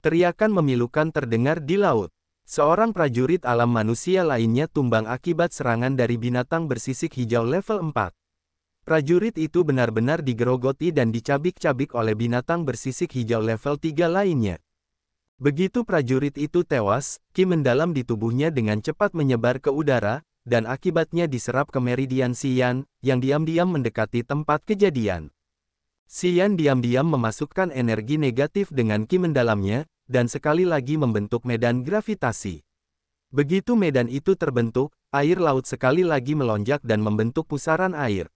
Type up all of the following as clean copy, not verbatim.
Teriakan memilukan terdengar di laut. Seorang prajurit alam manusia lainnya tumbang akibat serangan dari binatang bersisik hijau level 4. Prajurit itu benar-benar digerogoti dan dicabik-cabik oleh binatang bersisik hijau level 3 lainnya. Begitu prajurit itu tewas, ki mendalam di tubuhnya dengan cepat menyebar ke udara, dan akibatnya diserap ke meridian Xian, yang diam-diam mendekati tempat kejadian. Xian diam-diam memasukkan energi negatif dengan ki mendalamnya, dan sekali lagi membentuk medan gravitasi. Begitu medan itu terbentuk, air laut sekali lagi melonjak dan membentuk pusaran air.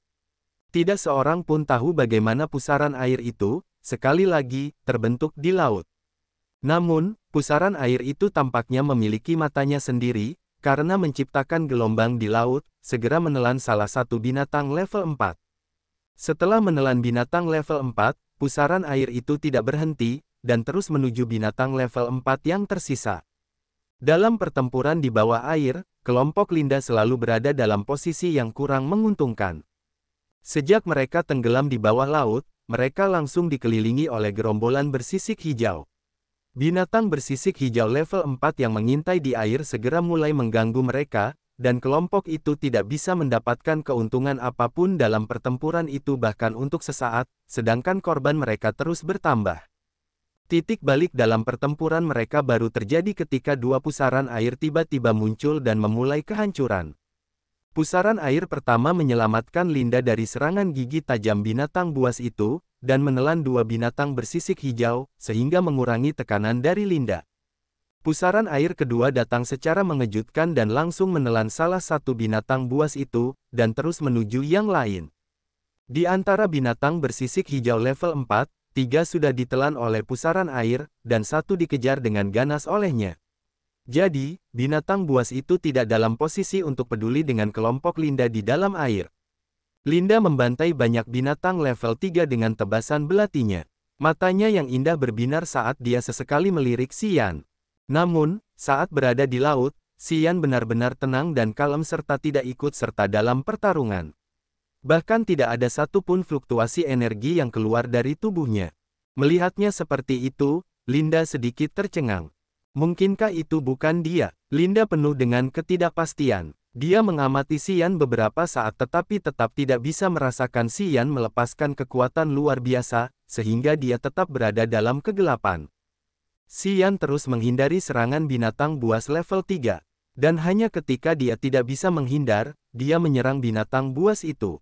Tidak seorang pun tahu bagaimana pusaran air itu, sekali lagi, terbentuk di laut. Namun, pusaran air itu tampaknya memiliki matanya sendiri, karena menciptakan gelombang di laut, segera menelan salah satu binatang level 4. Setelah menelan binatang level 4, pusaran air itu tidak berhenti, dan terus menuju binatang level 4 yang tersisa. Dalam pertempuran di bawah air, kelompok Linda selalu berada dalam posisi yang kurang menguntungkan. Sejak mereka tenggelam di bawah laut, mereka langsung dikelilingi oleh gerombolan bersisik hijau. Binatang bersisik hijau level 4 yang mengintai di air segera mulai mengganggu mereka, dan kelompok itu tidak bisa mendapatkan keuntungan apapun dalam pertempuran itu bahkan untuk sesaat, sedangkan korban mereka terus bertambah. Titik balik dalam pertempuran mereka baru terjadi ketika dua pusaran air tiba-tiba muncul dan memulai kehancuran. Pusaran air pertama menyelamatkan Linda dari serangan gigi tajam binatang buas itu, dan menelan dua binatang bersisik hijau, sehingga mengurangi tekanan dari Linda. Pusaran air kedua datang secara mengejutkan dan langsung menelan salah satu binatang buas itu, dan terus menuju yang lain. Di antara binatang bersisik hijau level 4, 3 sudah ditelan oleh pusaran air, dan 1 dikejar dengan ganas olehnya. Jadi, binatang buas itu tidak dalam posisi untuk peduli dengan kelompok Linda di dalam air. Linda membantai banyak binatang level 3 dengan tebasan belatinya. Matanya yang indah berbinar saat dia sesekali melirik Xian. Namun, saat berada di laut, Xian benar-benar tenang dan kalem serta tidak ikut serta dalam pertarungan. Bahkan tidak ada satupun fluktuasi energi yang keluar dari tubuhnya. Melihatnya seperti itu, Linda sedikit tercengang. Mungkinkah itu bukan dia? Linda penuh dengan ketidakpastian. Dia mengamati Xian beberapa saat tetapi tetap tidak bisa merasakan Xian melepaskan kekuatan luar biasa, sehingga dia tetap berada dalam kegelapan. Xian terus menghindari serangan binatang buas level 3. Dan hanya ketika dia tidak bisa menghindar, dia menyerang binatang buas itu.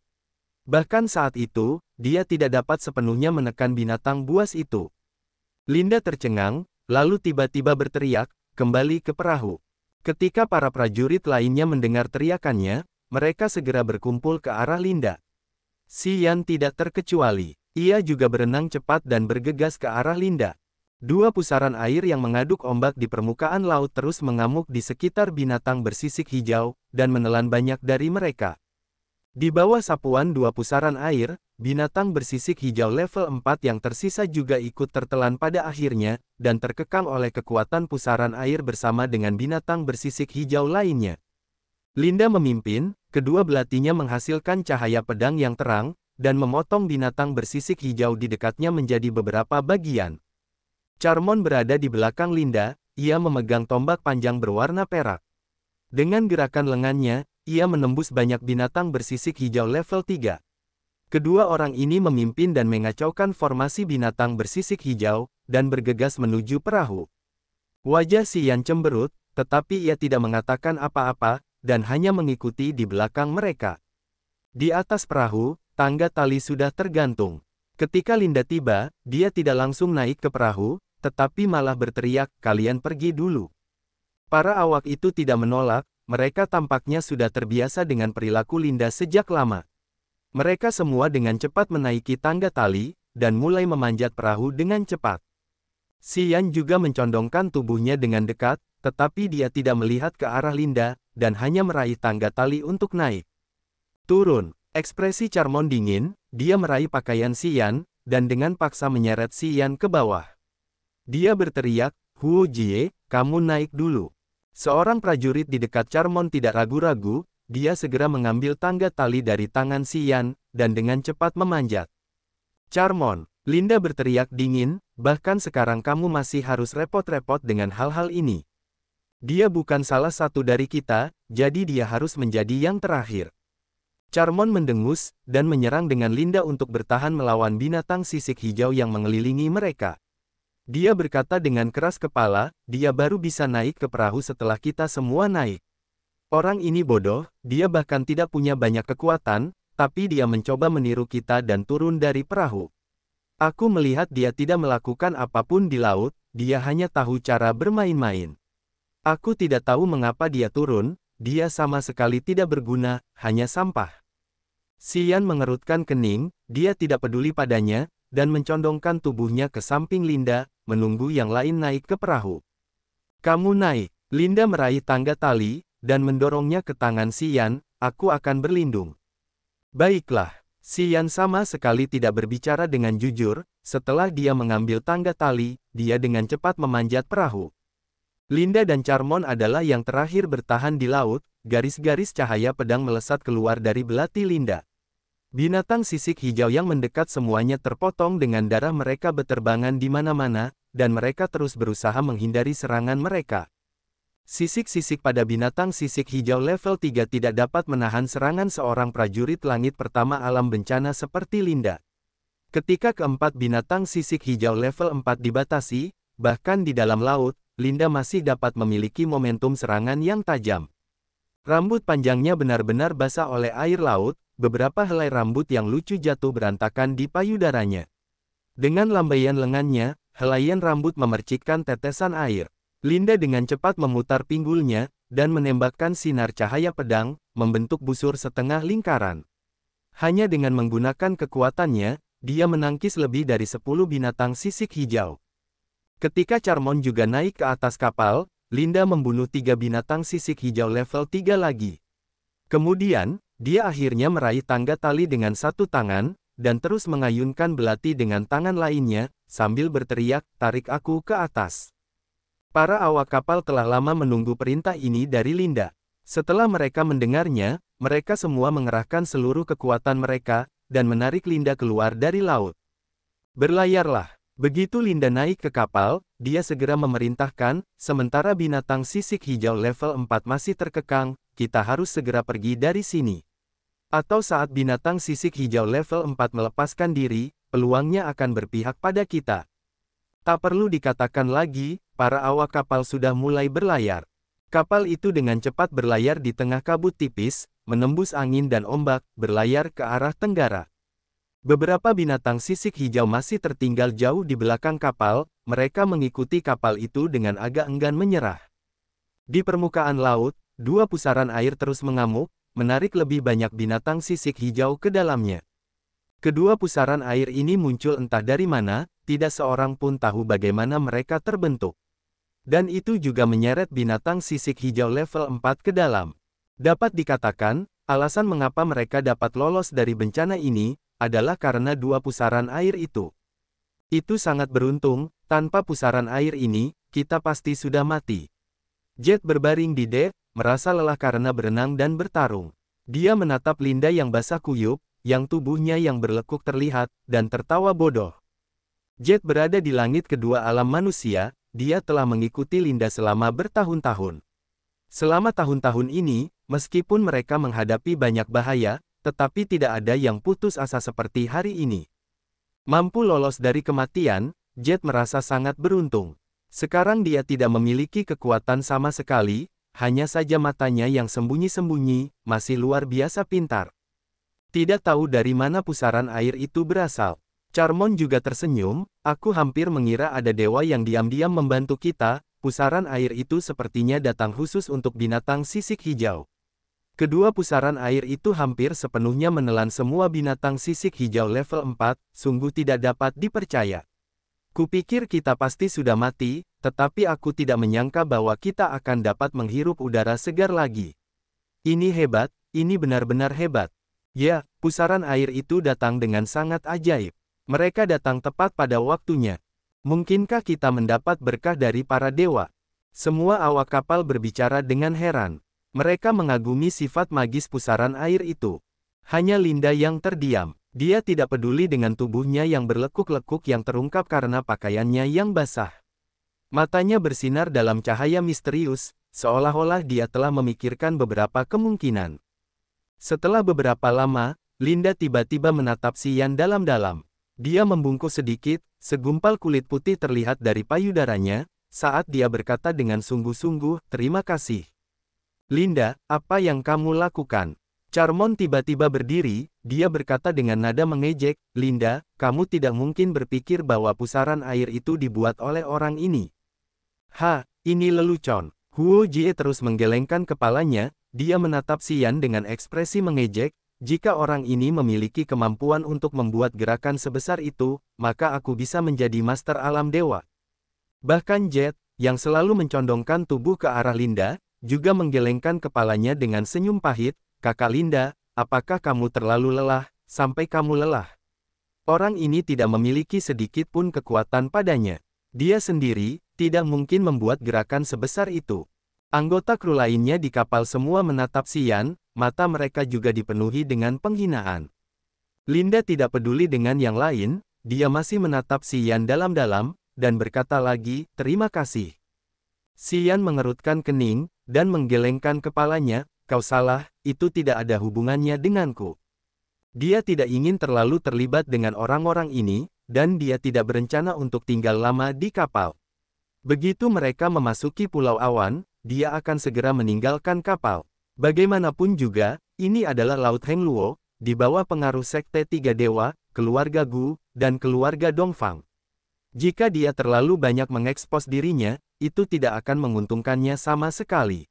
Bahkan saat itu, dia tidak dapat sepenuhnya menekan binatang buas itu. Linda tercengang, lalu tiba-tiba berteriak, "Kembali ke perahu." Ketika para prajurit lainnya mendengar teriakannya, mereka segera berkumpul ke arah Linda. Xian tidak terkecuali. Ia juga berenang cepat dan bergegas ke arah Linda. Dua pusaran air yang mengaduk ombak di permukaan laut terus mengamuk di sekitar binatang bersisik hijau, dan menelan banyak dari mereka. Di bawah sapuan dua pusaran air, binatang bersisik hijau level 4 yang tersisa juga ikut tertelan pada akhirnya, dan terkekang oleh kekuatan pusaran air bersama dengan binatang bersisik hijau lainnya. Linda memimpin, kedua belatinya menghasilkan cahaya pedang yang terang, dan memotong binatang bersisik hijau di dekatnya menjadi beberapa bagian. Charmon berada di belakang Linda, ia memegang tombak panjang berwarna perak. Dengan gerakan lengannya, ia menembus banyak binatang bersisik hijau level 3. Kedua orang ini memimpin dan mengacaukan formasi binatang bersisik hijau, dan bergegas menuju perahu. Wajah Xian cemberut, tetapi ia tidak mengatakan apa-apa, dan hanya mengikuti di belakang mereka. Di atas perahu, tangga tali sudah tergantung. Ketika Linda tiba, dia tidak langsung naik ke perahu, tetapi malah berteriak, "Kalian pergi dulu." Para awak itu tidak menolak, mereka tampaknya sudah terbiasa dengan perilaku Linda sejak lama. Mereka semua dengan cepat menaiki tangga tali, dan mulai memanjat perahu dengan cepat. Xian juga mencondongkan tubuhnya dengan dekat, tetapi dia tidak melihat ke arah Linda, dan hanya meraih tangga tali untuk naik. Turun, ekspresi Charmon dingin, dia meraih pakaian Xian, dan dengan paksa menyeret Xian ke bawah. Dia berteriak, "Huo Jie, kamu naik dulu." Seorang prajurit di dekat Charmon tidak ragu-ragu, dia segera mengambil tangga tali dari tangan Xian, dan dengan cepat memanjat. "Charmon, Linda berteriak dingin, bahkan sekarang kamu masih harus repot-repot dengan hal-hal ini. Dia bukan salah satu dari kita, jadi dia harus menjadi yang terakhir. Charmon mendengus, dan menyerang dengan Linda untuk bertahan melawan binatang sisik hijau yang mengelilingi mereka. Dia berkata dengan keras kepala, dia baru bisa naik ke perahu setelah kita semua naik. Orang ini bodoh, dia bahkan tidak punya banyak kekuatan, tapi dia mencoba meniru kita dan turun dari perahu. Aku melihat dia tidak melakukan apapun di laut, dia hanya tahu cara bermain-main. Aku tidak tahu mengapa dia turun, dia sama sekali tidak berguna, hanya sampah. Xian mengerutkan kening, dia tidak peduli padanya, dan mencondongkan tubuhnya ke samping Linda, menunggu yang lain naik ke perahu. Kamu naik. Linda meraih tangga tali, dan mendorongnya ke tangan Xian, aku akan berlindung. Baiklah. Xian sama sekali tidak berbicara dengan jujur, setelah dia mengambil tangga tali, dia dengan cepat memanjat perahu. Linda dan Charmon adalah yang terakhir bertahan di laut, garis-garis cahaya pedang melesat keluar dari belati Linda. Binatang sisik hijau yang mendekat semuanya terpotong dengan darah mereka beterbangan di mana-mana, dan mereka terus berusaha menghindari serangan mereka. Sisik-sisik pada binatang sisik hijau level 3 tidak dapat menahan serangan seorang prajurit langit pertama alam bencana seperti Linda. Ketika keempat binatang sisik hijau level 4 dibatasi, bahkan di dalam laut, Linda masih dapat memiliki momentum serangan yang tajam. Rambut panjangnya benar-benar basah oleh air laut, beberapa helai rambut yang lucu jatuh berantakan di payudaranya. Dengan lambaian lengannya, helaian rambut memercikkan tetesan air. Linda dengan cepat memutar pinggulnya, dan menembakkan sinar cahaya pedang, membentuk busur setengah lingkaran. Hanya dengan menggunakan kekuatannya, dia menangkis lebih dari 10 binatang sisik hijau. Ketika Charmon juga naik ke atas kapal, Linda membunuh 3 binatang sisik hijau level 3 lagi. Kemudian, dia akhirnya meraih tangga tali dengan satu tangan, dan terus mengayunkan belati dengan tangan lainnya, sambil berteriak, tarik aku ke atas. Para awak kapal telah lama menunggu perintah ini dari Linda. Setelah mereka mendengarnya, mereka semua mengerahkan seluruh kekuatan mereka, dan menarik Linda keluar dari laut. Berlayarlah. Begitu Linda naik ke kapal, dia segera memerintahkan, sementara binatang sisik hijau level 4 masih terkekang, kita harus segera pergi dari sini. Atau saat binatang sisik hijau level 4 melepaskan diri, peluangnya akan berpihak pada kita. Tak perlu dikatakan lagi, para awak kapal sudah mulai berlayar. Kapal itu dengan cepat berlayar di tengah kabut tipis, menembus angin dan ombak, berlayar ke arah tenggara. Beberapa binatang sisik hijau masih tertinggal jauh di belakang kapal, mereka mengikuti kapal itu dengan agak enggan menyerah. Di permukaan laut, 2 pusaran air terus mengamuk, menarik lebih banyak binatang sisik hijau ke dalamnya. Kedua pusaran air ini muncul entah dari mana, tidak seorang pun tahu bagaimana mereka terbentuk. Dan itu juga menyeret binatang sisik hijau level 4 ke dalam. Dapat dikatakan, alasan mengapa mereka dapat lolos dari bencana ini, adalah karena 2 pusaran air itu. Itu sangat beruntung, tanpa pusaran air ini, kita pasti sudah mati. Jet berbaring di dek, merasa lelah karena berenang dan bertarung. Dia menatap Linda yang basah kuyup, yang tubuhnya yang berlekuk terlihat, dan tertawa bodoh. Jet berada di langit kedua alam manusia, dia telah mengikuti Linda selama bertahun-tahun. Selama tahun-tahun ini, meskipun mereka menghadapi banyak bahaya, tetapi tidak ada yang putus asa seperti hari ini. Mampu lolos dari kematian, Jet merasa sangat beruntung. Sekarang dia tidak memiliki kekuatan sama sekali, hanya saja matanya yang sembunyi-sembunyi, masih luar biasa pintar. Tidak tahu dari mana pusaran air itu berasal. Charmon juga tersenyum, aku hampir mengira ada dewa yang diam-diam membantu kita, pusaran air itu sepertinya datang khusus untuk binatang sisik hijau. Kedua pusaran air itu hampir sepenuhnya menelan semua binatang sisik hijau level 4, sungguh tidak dapat dipercaya. Kupikir kita pasti sudah mati, tetapi aku tidak menyangka bahwa kita akan dapat menghirup udara segar lagi. Ini hebat, ini benar-benar hebat. Ya, pusaran air itu datang dengan sangat ajaib. Mereka datang tepat pada waktunya. Mungkinkah kita mendapat berkah dari para dewa? Semua awak kapal berbicara dengan heran. Mereka mengagumi sifat magis pusaran air itu. Hanya Linda yang terdiam. Dia tidak peduli dengan tubuhnya yang berlekuk-lekuk yang terungkap karena pakaiannya yang basah. Matanya bersinar dalam cahaya misterius, seolah-olah dia telah memikirkan beberapa kemungkinan. Setelah beberapa lama, Linda tiba-tiba menatap Xian dalam-dalam. Dia membungkuk sedikit, segumpal kulit putih terlihat dari payudaranya, saat dia berkata dengan sungguh-sungguh, "Terima kasih. Linda, apa yang kamu lakukan?" Charmon tiba-tiba berdiri, dia berkata dengan nada mengejek, "Linda, kamu tidak mungkin berpikir bahwa pusaran air itu dibuat oleh orang ini." Ini lelucon. Huo Jie terus menggelengkan kepalanya, dia menatap Xian dengan ekspresi mengejek, "Jika orang ini memiliki kemampuan untuk membuat gerakan sebesar itu, maka aku bisa menjadi master alam dewa." Bahkan Jet, yang selalu mencondongkan tubuh ke arah Linda, juga menggelengkan kepalanya dengan senyum pahit, "Kakak Linda, apakah kamu terlalu lelah, sampai kamu lelah?" Orang ini tidak memiliki sedikit pun kekuatan padanya. Dia sendiri, tidak mungkin membuat gerakan sebesar itu. Anggota kru lainnya di kapal semua menatap Xian, mata mereka juga dipenuhi dengan penghinaan. Linda tidak peduli dengan yang lain, dia masih menatap Xian dalam-dalam, dan berkata lagi, "Terima kasih." Xian mengerutkan kening, dan menggelengkan kepalanya, "Kau salah, itu tidak ada hubungannya denganku." Dia tidak ingin terlalu terlibat dengan orang-orang ini, dan dia tidak berencana untuk tinggal lama di kapal. Begitu mereka memasuki Pulau Awan, dia akan segera meninggalkan kapal. Bagaimanapun juga, ini adalah Laut Hengluo, di bawah pengaruh Sekte Tiga Dewa, keluarga Gu, dan keluarga Dongfang. Jika dia terlalu banyak mengekspos dirinya, itu tidak akan menguntungkannya sama sekali.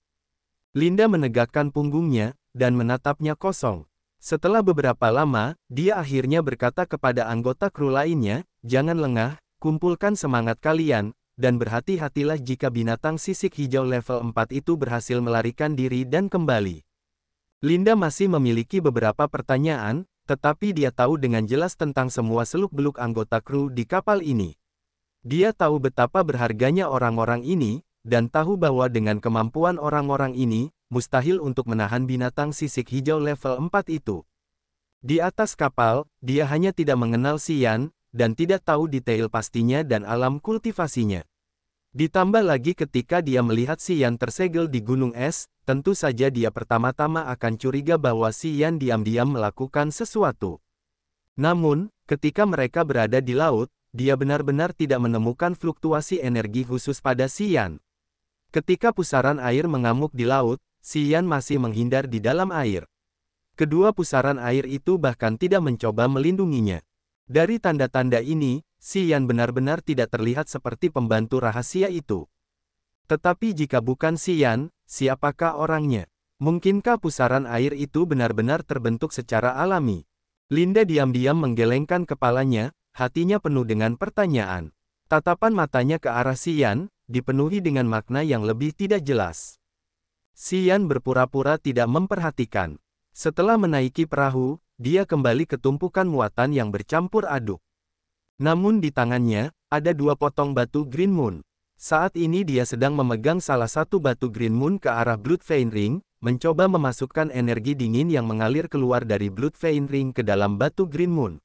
Linda menegakkan punggungnya, dan menatapnya kosong. Setelah beberapa lama, dia akhirnya berkata kepada anggota kru lainnya, "Jangan lengah, kumpulkan semangat kalian, dan berhati-hatilah jika binatang sisik hijau level 4 itu berhasil melarikan diri dan kembali." Linda masih memiliki beberapa pertanyaan, tetapi dia tahu dengan jelas tentang semua seluk-beluk anggota kru di kapal ini. Dia tahu betapa berharganya orang-orang ini, dan tahu bahwa dengan kemampuan orang-orang ini, mustahil untuk menahan binatang sisik hijau level 4 itu. Di atas kapal, dia hanya tidak mengenal Xian, dan tidak tahu detail pastinya dan alam kultivasinya. Ditambah lagi ketika dia melihat Xian tersegel di gunung es, tentu saja dia pertama-tama akan curiga bahwa Xian diam-diam melakukan sesuatu. Namun, ketika mereka berada di laut, dia benar-benar tidak menemukan fluktuasi energi khusus pada Xian. Ketika pusaran air mengamuk di laut, Xian masih menghindar di dalam air. Kedua pusaran air itu bahkan tidak mencoba melindunginya. Dari tanda-tanda ini, Xian benar-benar tidak terlihat seperti pembantu rahasia itu. Tetapi jika bukan Xian, siapakah orangnya? Mungkinkah pusaran air itu benar-benar terbentuk secara alami? Linda diam-diam menggelengkan kepalanya, hatinya penuh dengan pertanyaan. Tatapan matanya ke arah Xian, dipenuhi dengan makna yang lebih tidak jelas. Xian berpura-pura tidak memperhatikan. Setelah menaiki perahu, dia kembali ke tumpukan muatan yang bercampur aduk. Namun di tangannya, ada dua potong batu Green Moon. Saat ini dia sedang memegang salah satu batu Green Moon ke arah Blood Vein Ring, mencoba memasukkan energi dingin yang mengalir keluar dari Blood Vein Ring ke dalam batu Green Moon.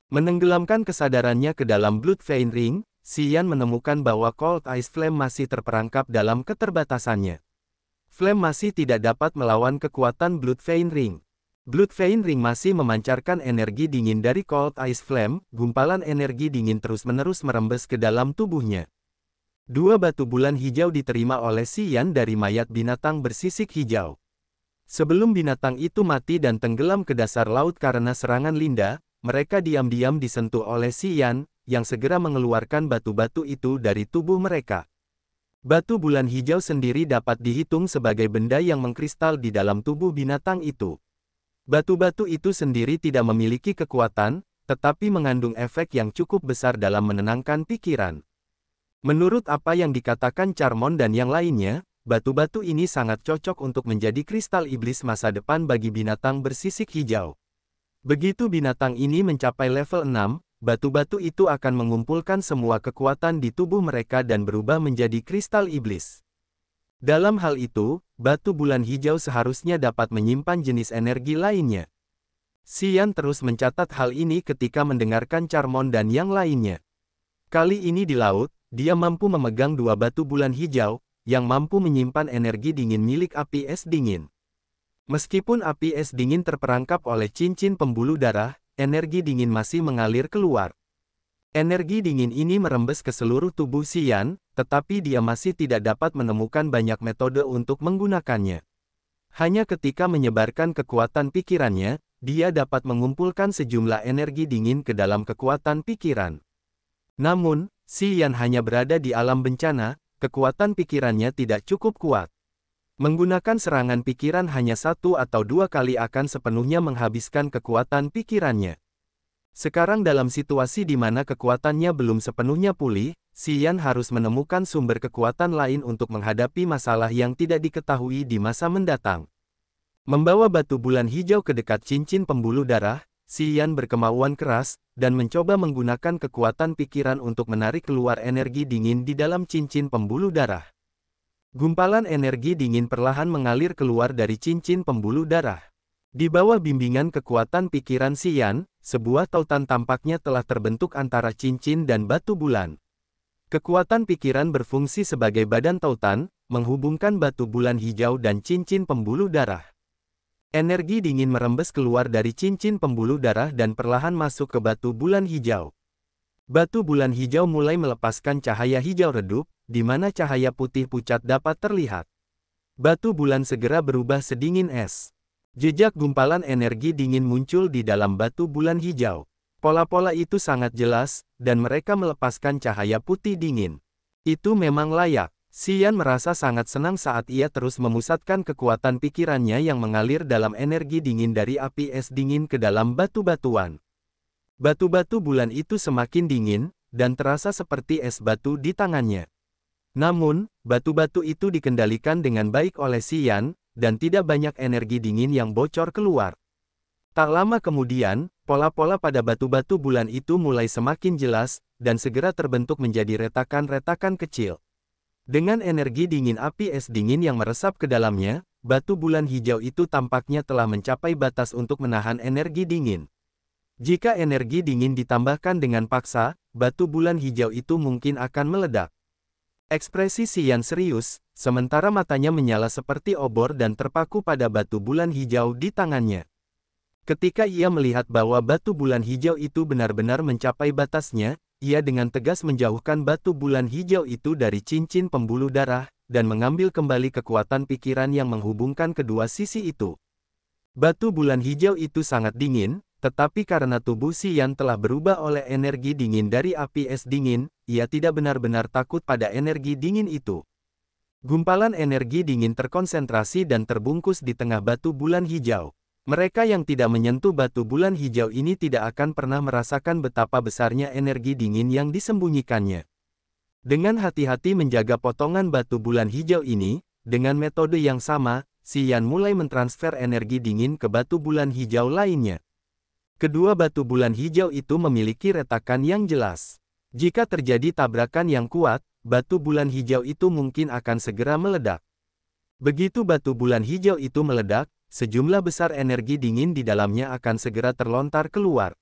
Menenggelamkan kesadarannya ke dalam Blood Vein Ring, Xian menemukan bahwa Cold Ice Flame masih terperangkap dalam keterbatasannya. Flame masih tidak dapat melawan kekuatan Blood Vein Ring. Blood Vein Ring masih memancarkan energi dingin dari Cold Ice Flame, gumpalan energi dingin terus-menerus merembes ke dalam tubuhnya. Dua batu bulan hijau diterima oleh Xian dari mayat binatang bersisik hijau. Sebelum binatang itu mati dan tenggelam ke dasar laut karena serangan Linda, mereka diam-diam disentuh oleh Xian, yang segera mengeluarkan batu-batu itu dari tubuh mereka. Batu bulan hijau sendiri dapat dihitung sebagai benda yang mengkristal di dalam tubuh binatang itu. Batu-batu itu sendiri tidak memiliki kekuatan, tetapi mengandung efek yang cukup besar dalam menenangkan pikiran. Menurut apa yang dikatakan Charmon dan yang lainnya, batu-batu ini sangat cocok untuk menjadi kristal iblis masa depan bagi binatang bersisik hijau. Begitu binatang ini mencapai level 6, batu-batu itu akan mengumpulkan semua kekuatan di tubuh mereka dan berubah menjadi kristal iblis. Dalam hal itu, batu bulan hijau seharusnya dapat menyimpan jenis energi lainnya. Xian terus mencatat hal ini ketika mendengarkan Charmon dan yang lainnya. Kali ini di laut, dia mampu memegang dua batu bulan hijau, yang mampu menyimpan energi dingin milik api es dingin. Meskipun api es dingin terperangkap oleh cincin pembuluh darah, energi dingin masih mengalir keluar. Energi dingin ini merembes ke seluruh tubuh Xian, tetapi dia masih tidak dapat menemukan banyak metode untuk menggunakannya. Hanya ketika menyebarkan kekuatan pikirannya, dia dapat mengumpulkan sejumlah energi dingin ke dalam kekuatan pikiran. Namun, Xian hanya berada di alam bencana, kekuatan pikirannya tidak cukup kuat. Menggunakan serangan pikiran hanya 1 atau 2 kali akan sepenuhnya menghabiskan kekuatan pikirannya. Sekarang dalam situasi di mana kekuatannya belum sepenuhnya pulih, Xian harus menemukan sumber kekuatan lain untuk menghadapi masalah yang tidak diketahui di masa mendatang. Membawa batu bulan hijau ke dekat cincin pembuluh darah, Xian berkemauan keras, dan mencoba menggunakan kekuatan pikiran untuk menarik keluar energi dingin di dalam cincin pembuluh darah. Gumpalan energi dingin perlahan mengalir keluar dari cincin pembuluh darah. Di bawah bimbingan kekuatan pikiran Xian, sebuah tautan tampaknya telah terbentuk antara cincin dan batu bulan. Kekuatan pikiran berfungsi sebagai badan tautan, menghubungkan batu bulan hijau dan cincin pembuluh darah. Energi dingin merembes keluar dari cincin pembuluh darah dan perlahan masuk ke batu bulan hijau. Batu bulan hijau mulai melepaskan cahaya hijau redup, di mana cahaya putih pucat dapat terlihat. Batu bulan segera berubah sedingin es. Jejak gumpalan energi dingin muncul di dalam batu bulan hijau. Pola-pola itu sangat jelas, dan mereka melepaskan cahaya putih dingin. Itu memang layak. Xian merasa sangat senang saat ia terus memusatkan kekuatan pikirannya yang mengalir dalam energi dingin dari api es dingin ke dalam batu-batuan. Batu-batu bulan itu semakin dingin, dan terasa seperti es batu di tangannya. Namun, batu-batu itu dikendalikan dengan baik oleh Xian, dan tidak banyak energi dingin yang bocor keluar. Tak lama kemudian, pola-pola pada batu-batu bulan itu mulai semakin jelas, dan segera terbentuk menjadi retakan-retakan kecil. Dengan energi dingin api es dingin yang meresap ke dalamnya, batu bulan hijau itu tampaknya telah mencapai batas untuk menahan energi dingin. Jika energi dingin ditambahkan dengan paksa, batu bulan hijau itu mungkin akan meledak. Ekspresi Xian serius, sementara matanya menyala seperti obor dan terpaku pada batu bulan hijau di tangannya. Ketika ia melihat bahwa batu bulan hijau itu benar-benar mencapai batasnya, ia dengan tegas menjauhkan batu bulan hijau itu dari cincin pembuluh darah, dan mengambil kembali kekuatan pikiran yang menghubungkan kedua sisi itu. Batu bulan hijau itu sangat dingin, tetapi karena tubuh Xian telah berubah oleh energi dingin dari api es dingin, ia tidak benar-benar takut pada energi dingin itu. Gumpalan energi dingin terkonsentrasi dan terbungkus di tengah batu bulan hijau. Mereka yang tidak menyentuh batu bulan hijau ini tidak akan pernah merasakan betapa besarnya energi dingin yang disembunyikannya. Dengan hati-hati menjaga potongan batu bulan hijau ini, dengan metode yang sama, Xian mulai mentransfer energi dingin ke batu bulan hijau lainnya. Kedua batu bulan hijau itu memiliki retakan yang jelas. Jika terjadi tabrakan yang kuat, batu bulan hijau itu mungkin akan segera meledak. Begitu batu bulan hijau itu meledak, sejumlah besar energi dingin di dalamnya akan segera terlontar keluar.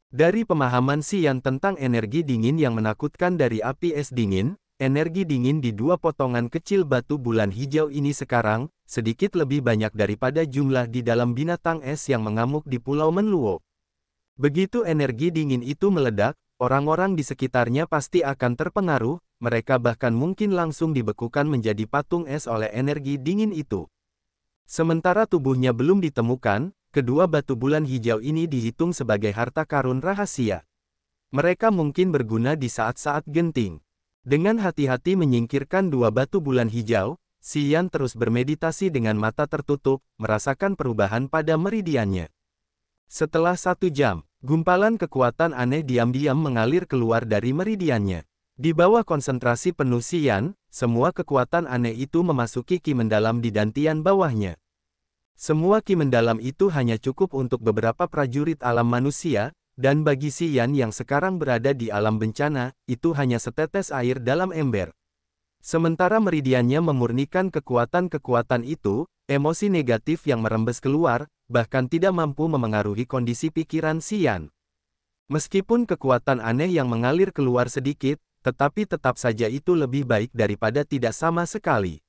Dari pemahaman Xian tentang energi dingin yang menakutkan dari api es dingin, energi dingin di dua potongan kecil batu bulan hijau ini sekarang, sedikit lebih banyak daripada jumlah di dalam binatang es yang mengamuk di Pulau Menluo. Begitu energi dingin itu meledak, orang-orang di sekitarnya pasti akan terpengaruh, mereka bahkan mungkin langsung dibekukan menjadi patung es oleh energi dingin itu. Sementara tubuhnya belum ditemukan, kedua batu bulan hijau ini dihitung sebagai harta karun rahasia. Mereka mungkin berguna di saat-saat genting. Dengan hati-hati menyingkirkan dua batu bulan hijau, Xian terus bermeditasi dengan mata tertutup, merasakan perubahan pada meridiannya. Setelah 1 jam, gumpalan kekuatan aneh diam-diam mengalir keluar dari meridiannya. Di bawah konsentrasi penuh Xian, semua kekuatan aneh itu memasuki ki mendalam di dantian bawahnya. Semua ki mendalam itu hanya cukup untuk beberapa prajurit alam manusia, dan bagi Xian yang sekarang berada di alam bencana, itu hanya setetes air dalam ember. Sementara meridiannya memurnikan kekuatan-kekuatan itu, emosi negatif yang merembes keluar, bahkan tidak mampu memengaruhi kondisi pikiran Xian. Meskipun kekuatan aneh yang mengalir keluar sedikit, tetapi tetap saja itu lebih baik daripada tidak sama sekali.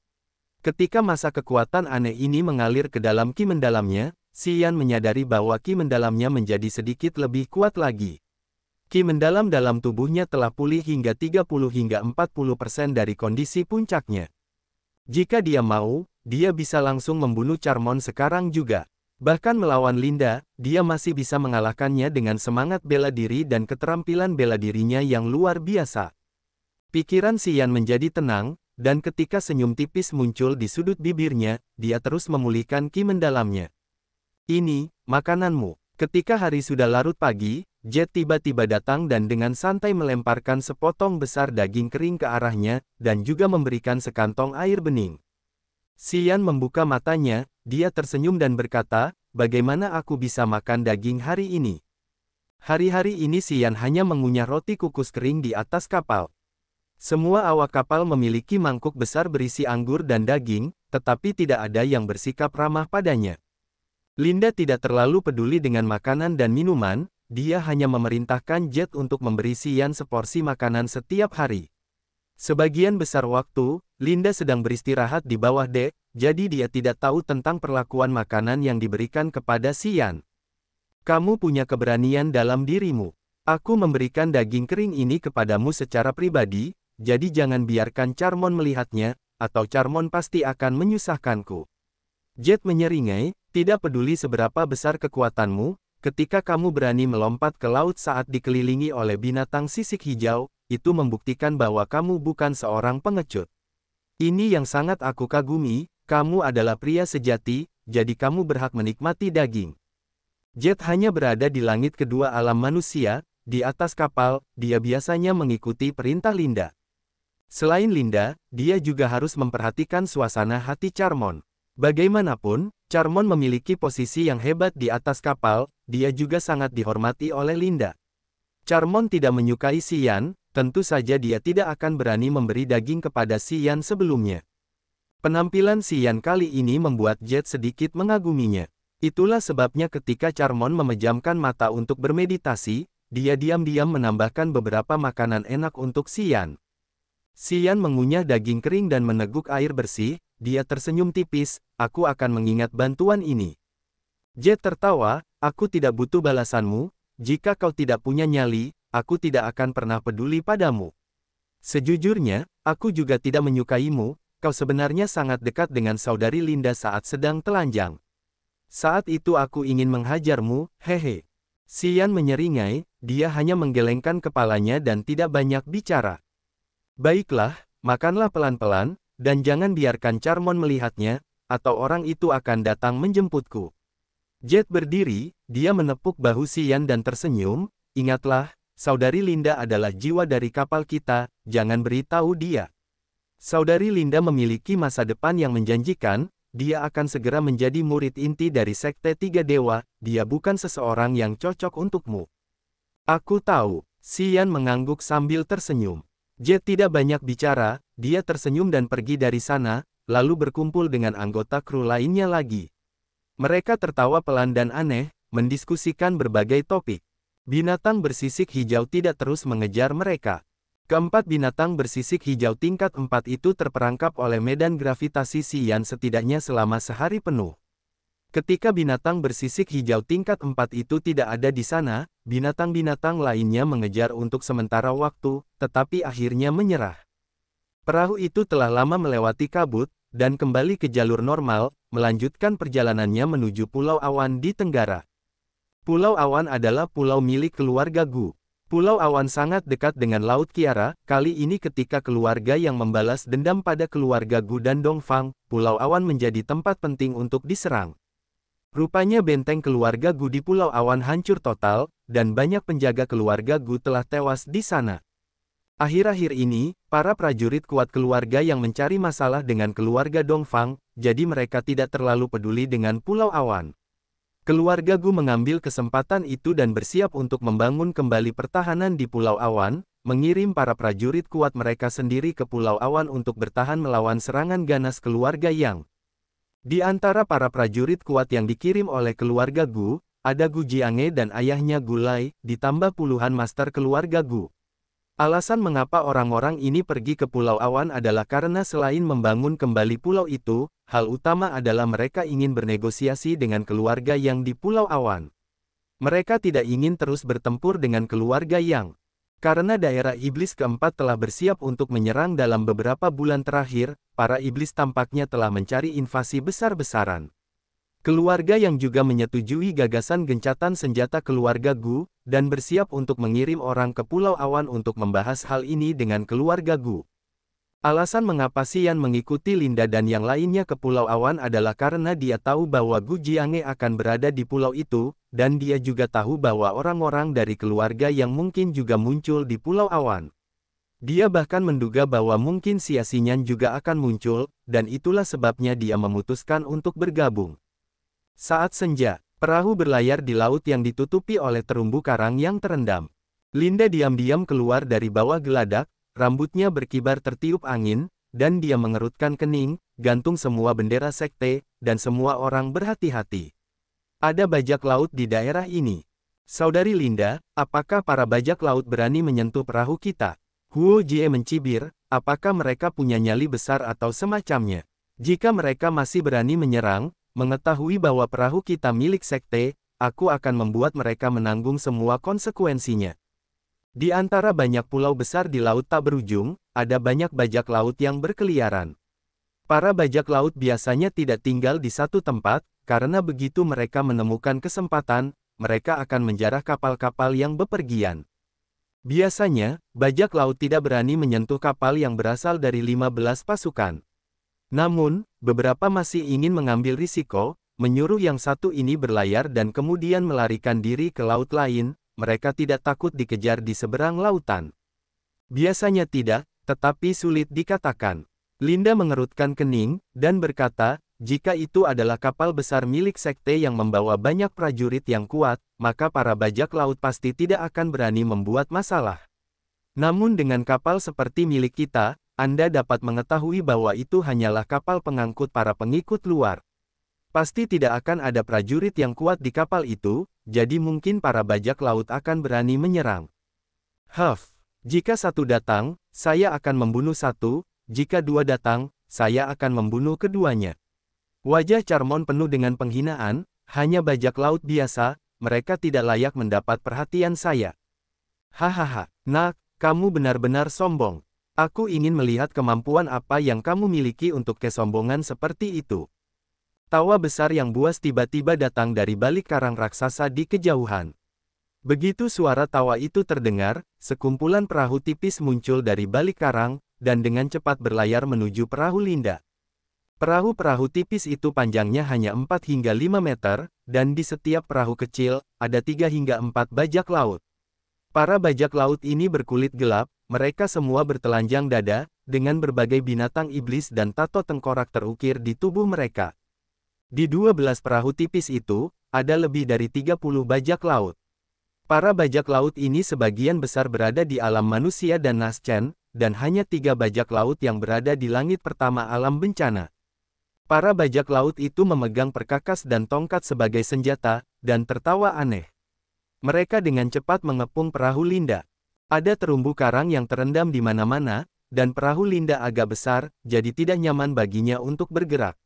Ketika masa kekuatan aneh ini mengalir ke dalam ki mendalamnya, Xian menyadari bahwa ki mendalamnya menjadi sedikit lebih kuat lagi. Ki mendalam dalam tubuhnya telah pulih hingga 30–40% dari kondisi puncaknya. Jika dia mau, dia bisa langsung membunuh Charmon sekarang juga. Bahkan melawan Linda, dia masih bisa mengalahkannya dengan semangat bela diri dan keterampilan bela dirinya yang luar biasa. Pikiran Xian menjadi tenang, dan ketika senyum tipis muncul di sudut bibirnya, dia terus memulihkan ki mendalamnya. Ini, makananmu. Ketika hari sudah larut pagi, Jet tiba-tiba datang dan dengan santai melemparkan sepotong besar daging kering ke arahnya, dan juga memberikan sekantong air bening. Xian membuka matanya, dia tersenyum dan berkata, "Bagaimana aku bisa makan daging hari ini?" Hari-hari ini Xian hanya mengunyah roti kukus kering di atas kapal. Semua awak kapal memiliki mangkuk besar berisi anggur dan daging, tetapi tidak ada yang bersikap ramah padanya. Linda tidak terlalu peduli dengan makanan dan minuman, dia hanya memerintahkan Jet untuk memberi Xian seporsi makanan setiap hari. Sebagian besar waktu, Linda sedang beristirahat di bawah dek, jadi dia tidak tahu tentang perlakuan makanan yang diberikan kepada Xian. Kamu punya keberanian dalam dirimu. Aku memberikan daging kering ini kepadamu secara pribadi, jadi jangan biarkan Charmon melihatnya, atau Charmon pasti akan menyusahkanku. Jet menyeringai, tidak peduli seberapa besar kekuatanmu, ketika kamu berani melompat ke laut saat dikelilingi oleh binatang sisik hijau, itu membuktikan bahwa kamu bukan seorang pengecut. Ini yang sangat aku kagumi, kamu adalah pria sejati, jadi kamu berhak menikmati daging. Jet hanya berada di langit kedua alam manusia, di atas kapal, dia biasanya mengikuti perintah Linda. Selain Linda, dia juga harus memperhatikan suasana hati Charmon. Bagaimanapun, Charmon memiliki posisi yang hebat di atas kapal, dia juga sangat dihormati oleh Linda. Charmon tidak menyukai Xian, tentu saja dia tidak akan berani memberi daging kepada Xian sebelumnya. Penampilan Xian kali ini membuat Jet sedikit mengaguminya. Itulah sebabnya ketika Charmon memejamkan mata untuk bermeditasi, dia diam-diam menambahkan beberapa makanan enak untuk Xian. Xian mengunyah daging kering dan meneguk air bersih, dia tersenyum tipis, aku akan mengingat bantuan ini. Jet tertawa, aku tidak butuh balasanmu, jika kau tidak punya nyali, aku tidak akan pernah peduli padamu. Sejujurnya, aku juga tidak menyukaimu, kau sebenarnya sangat dekat dengan saudari Linda saat sedang telanjang. Saat itu aku ingin menghajarmu, hehe. Xian menyeringai, dia hanya menggelengkan kepalanya dan tidak banyak bicara. Baiklah, makanlah pelan-pelan, dan jangan biarkan Charmon melihatnya, atau orang itu akan datang menjemputku. Jet berdiri, dia menepuk bahu Xian dan tersenyum, ingatlah, saudari Linda adalah jiwa dari kapal kita, jangan beritahu dia. Saudari Linda memiliki masa depan yang menjanjikan, dia akan segera menjadi murid inti dari Sekte Tiga Dewa, dia bukan seseorang yang cocok untukmu. Aku tahu, Xian mengangguk sambil tersenyum. Jet tidak banyak bicara, dia tersenyum dan pergi dari sana, lalu berkumpul dengan anggota kru lainnya lagi. Mereka tertawa pelan dan aneh, mendiskusikan berbagai topik. Binatang bersisik hijau tidak terus mengejar mereka. Keempat binatang bersisik hijau tingkat 4 itu terperangkap oleh medan gravitasi Xian setidaknya selama sehari penuh. Ketika binatang bersisik hijau tingkat 4 itu tidak ada di sana, binatang-binatang lainnya mengejar untuk sementara waktu, tetapi akhirnya menyerah. Perahu itu telah lama melewati kabut, dan kembali ke jalur normal, melanjutkan perjalanannya menuju Pulau Awan di Tenggara. Pulau Awan adalah pulau milik keluarga Gu. Pulau Awan sangat dekat dengan Laut Kiara, kali ini ketika keluarga yang membalas dendam pada keluarga Gu dan Dongfang, Pulau Awan menjadi tempat penting untuk diserang. Rupanya benteng keluarga Gu di Pulau Awan hancur total, dan banyak penjaga keluarga Gu telah tewas di sana. Akhir-akhir ini, para prajurit kuat keluarga yang mencari masalah dengan keluarga Dongfang, jadi mereka tidak terlalu peduli dengan Pulau Awan. Keluarga Gu mengambil kesempatan itu dan bersiap untuk membangun kembali pertahanan di Pulau Awan, mengirim para prajurit kuat mereka sendiri ke Pulau Awan untuk bertahan melawan serangan ganas keluarga Yang. Di antara para prajurit kuat yang dikirim oleh keluarga Gu, ada Gu Jiange dan ayahnya Gu Lai, ditambah puluhan master keluarga Gu. Alasan mengapa orang-orang ini pergi ke Pulau Awan adalah karena selain membangun kembali pulau itu, hal utama adalah mereka ingin bernegosiasi dengan keluarga Yang di Pulau Awan. Mereka tidak ingin terus bertempur dengan keluarga Yang. Karena daerah iblis keempat telah bersiap untuk menyerang dalam beberapa bulan terakhir, para iblis tampaknya telah mencari invasi besar-besaran. Keluarga Yang juga menyetujui gagasan gencatan senjata keluarga Gu, dan bersiap untuk mengirim orang ke Pulau Awan untuk membahas hal ini dengan keluarga Gu. Alasan mengapa Xian mengikuti Linda dan yang lainnya ke Pulau Awan adalah karena dia tahu bahwa Gu Jiange akan berada di pulau itu, dan dia juga tahu bahwa orang-orang dari keluarga Yang mungkin juga muncul di Pulau Awan. Dia bahkan menduga bahwa mungkin Xia Xinyan juga akan muncul, dan itulah sebabnya dia memutuskan untuk bergabung. Saat senja, perahu berlayar di laut yang ditutupi oleh terumbu karang yang terendam. Linda diam-diam keluar dari bawah geladak, rambutnya berkibar tertiup angin, dan dia mengerutkan kening, gantung semua bendera sekte, dan semua orang berhati-hati. Ada bajak laut di daerah ini. Saudari Linda, apakah para bajak laut berani menyentuh perahu kita? Huo Jie mencibir, apakah mereka punya nyali besar atau semacamnya? Jika mereka masih berani menyerang, mengetahui bahwa perahu kita milik sekte, aku akan membuat mereka menanggung semua konsekuensinya. Di antara banyak pulau besar di laut tak berujung, ada banyak bajak laut yang berkeliaran. Para bajak laut biasanya tidak tinggal di satu tempat, karena begitu mereka menemukan kesempatan, mereka akan menjarah kapal-kapal yang bepergian. Biasanya, bajak laut tidak berani menyentuh kapal yang berasal dari 15 pasukan. Namun, beberapa masih ingin mengambil risiko, menyuruh yang satu ini berlayar dan kemudian melarikan diri ke laut lain, mereka tidak takut dikejar di seberang lautan. Biasanya tidak, tetapi sulit dikatakan. Linda mengerutkan kening, dan berkata, jika itu adalah kapal besar milik sekte yang membawa banyak prajurit yang kuat, maka para bajak laut pasti tidak akan berani membuat masalah. Namun dengan kapal seperti milik kita, Anda dapat mengetahui bahwa itu hanyalah kapal pengangkut para pengikut luar. Pasti tidak akan ada prajurit yang kuat di kapal itu, jadi mungkin para bajak laut akan berani menyerang. Jika satu datang, saya akan membunuh satu, jika dua datang, saya akan membunuh keduanya. Wajah Charmon penuh dengan penghinaan, hanya bajak laut biasa, mereka tidak layak mendapat perhatian saya. Hahaha, nak, kamu benar-benar sombong. Aku ingin melihat kemampuan apa yang kamu miliki untuk kesombongan seperti itu. Tawa besar yang buas tiba-tiba datang dari balik karang raksasa di kejauhan. Begitu suara tawa itu terdengar, sekumpulan perahu tipis muncul dari balik karang, dan dengan cepat berlayar menuju perahu Linda. Perahu-perahu tipis itu panjangnya hanya 4 hingga 5 meter, dan di setiap perahu kecil, ada 3 hingga 4 bajak laut. Para bajak laut ini berkulit gelap, mereka semua bertelanjang dada, dengan berbagai binatang iblis dan tato tengkorak terukir di tubuh mereka. Di 12 perahu tipis itu, ada lebih dari 30 bajak laut. Para bajak laut ini sebagian besar berada di alam manusia dan Naschen, dan hanya 3 bajak laut yang berada di langit pertama alam bencana. Para bajak laut itu memegang perkakas dan tongkat sebagai senjata, dan tertawa aneh. Mereka dengan cepat mengepung perahu Linda. Ada terumbu karang yang terendam di mana-mana, dan perahu Linda agak besar, jadi tidak nyaman baginya untuk bergerak.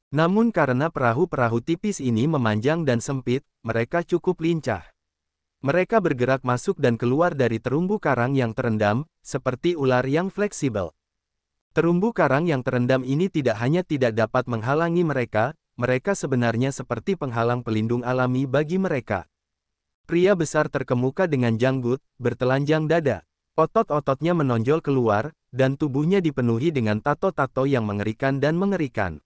Namun karena perahu-perahu tipis ini memanjang dan sempit, mereka cukup lincah. Mereka bergerak masuk dan keluar dari terumbu karang yang terendam, seperti ular yang fleksibel. Terumbu karang yang terendam ini tidak hanya tidak dapat menghalangi mereka, mereka sebenarnya seperti penghalang pelindung alami bagi mereka. Pria besar terkemuka dengan janggut, bertelanjang dada. Otot-ototnya menonjol keluar, dan tubuhnya dipenuhi dengan tato-tato yang mengerikan dan mengerikan.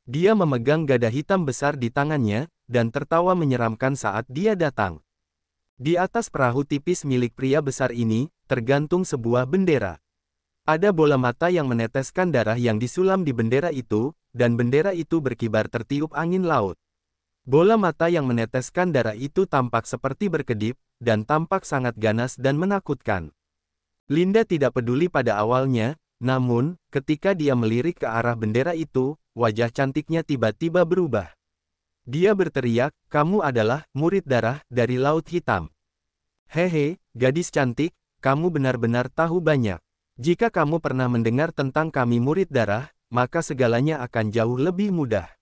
Dia memegang gada hitam besar di tangannya, dan tertawa menyeramkan saat dia datang. Di atas perahu tipis milik pria besar ini, tergantung sebuah bendera. Ada bola mata yang meneteskan darah yang disulam di bendera itu, dan bendera itu berkibar tertiup angin laut. Bola mata yang meneteskan darah itu tampak seperti berkedip, dan tampak sangat ganas dan menakutkan. Linda tidak peduli pada awalnya, namun, ketika dia melirik ke arah bendera itu, wajah cantiknya tiba-tiba berubah. Dia berteriak, "Kamu adalah murid darah dari Laut Hitam." Hehe, gadis cantik, kamu benar-benar tahu banyak. Jika kamu pernah mendengar tentang kami murid darah, maka segalanya akan jauh lebih mudah.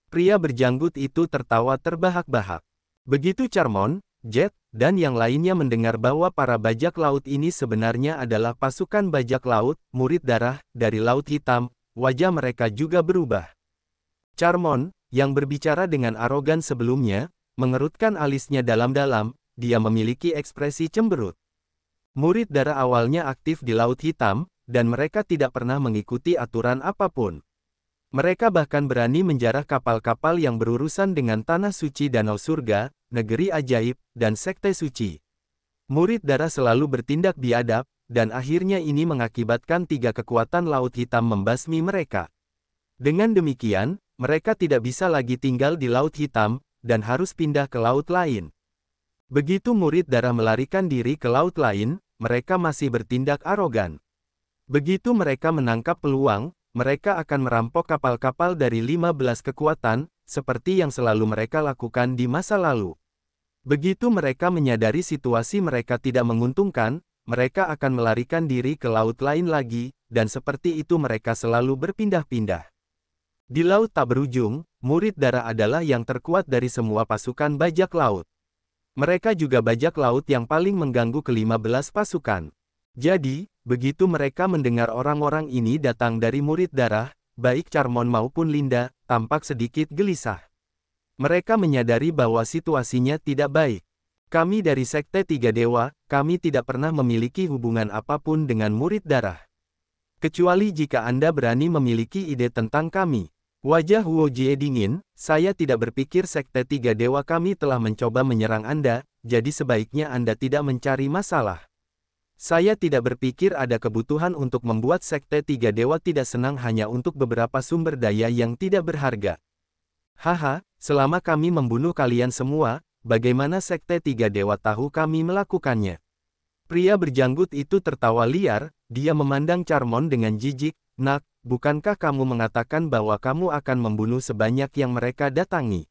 Pria berjanggut itu tertawa terbahak-bahak. Begitu Charmon, Jet, dan yang lainnya mendengar bahwa para bajak laut ini sebenarnya adalah pasukan bajak laut, murid darah, dari Laut Hitam, wajah mereka juga berubah. Charmon, yang berbicara dengan arogan sebelumnya, mengerutkan alisnya dalam-dalam, dia memiliki ekspresi cemberut. Murid darah awalnya aktif di Laut Hitam, dan mereka tidak pernah mengikuti aturan apapun. Mereka bahkan berani menjarah kapal-kapal yang berurusan dengan Tanah Suci Danau Surga, Negeri Ajaib, dan Sekte Suci. Murid darah selalu bertindak biadab, dan akhirnya ini mengakibatkan 3 kekuatan Laut Hitam membasmi mereka. Dengan demikian, mereka tidak bisa lagi tinggal di Laut Hitam, dan harus pindah ke laut lain. Begitu murid darah melarikan diri ke laut lain, mereka masih bertindak arogan. Begitu mereka menangkap peluang, mereka akan merampok kapal-kapal dari 15 kekuatan, seperti yang selalu mereka lakukan di masa lalu. Begitu mereka menyadari situasi mereka tidak menguntungkan, mereka akan melarikan diri ke laut lain lagi, dan seperti itu mereka selalu berpindah-pindah. Di laut tak berujung, murid darah adalah yang terkuat dari semua pasukan bajak laut. Mereka juga bajak laut yang paling mengganggu ke-15 pasukan. Jadi, begitu mereka mendengar orang-orang ini datang dari murid darah, baik Charmon maupun Linda, tampak sedikit gelisah. Mereka menyadari bahwa situasinya tidak baik. Kami dari Sekte Tiga Dewa, kami tidak pernah memiliki hubungan apapun dengan murid darah. Kecuali jika Anda berani memiliki ide tentang kami. Wajah Huo Jie dingin, saya tidak berpikir Sekte Tiga Dewa kami telah mencoba menyerang Anda, jadi sebaiknya Anda tidak mencari masalah. Saya tidak berpikir ada kebutuhan untuk membuat Sekte Tiga Dewa tidak senang hanya untuk beberapa sumber daya yang tidak berharga. Haha, selama kami membunuh kalian semua, bagaimana Sekte Tiga Dewa tahu kami melakukannya? Pria berjanggut itu tertawa liar, dia memandang Charmon dengan jijik, "Nak, bukankah kamu mengatakan bahwa kamu akan membunuh sebanyak yang mereka datangi?"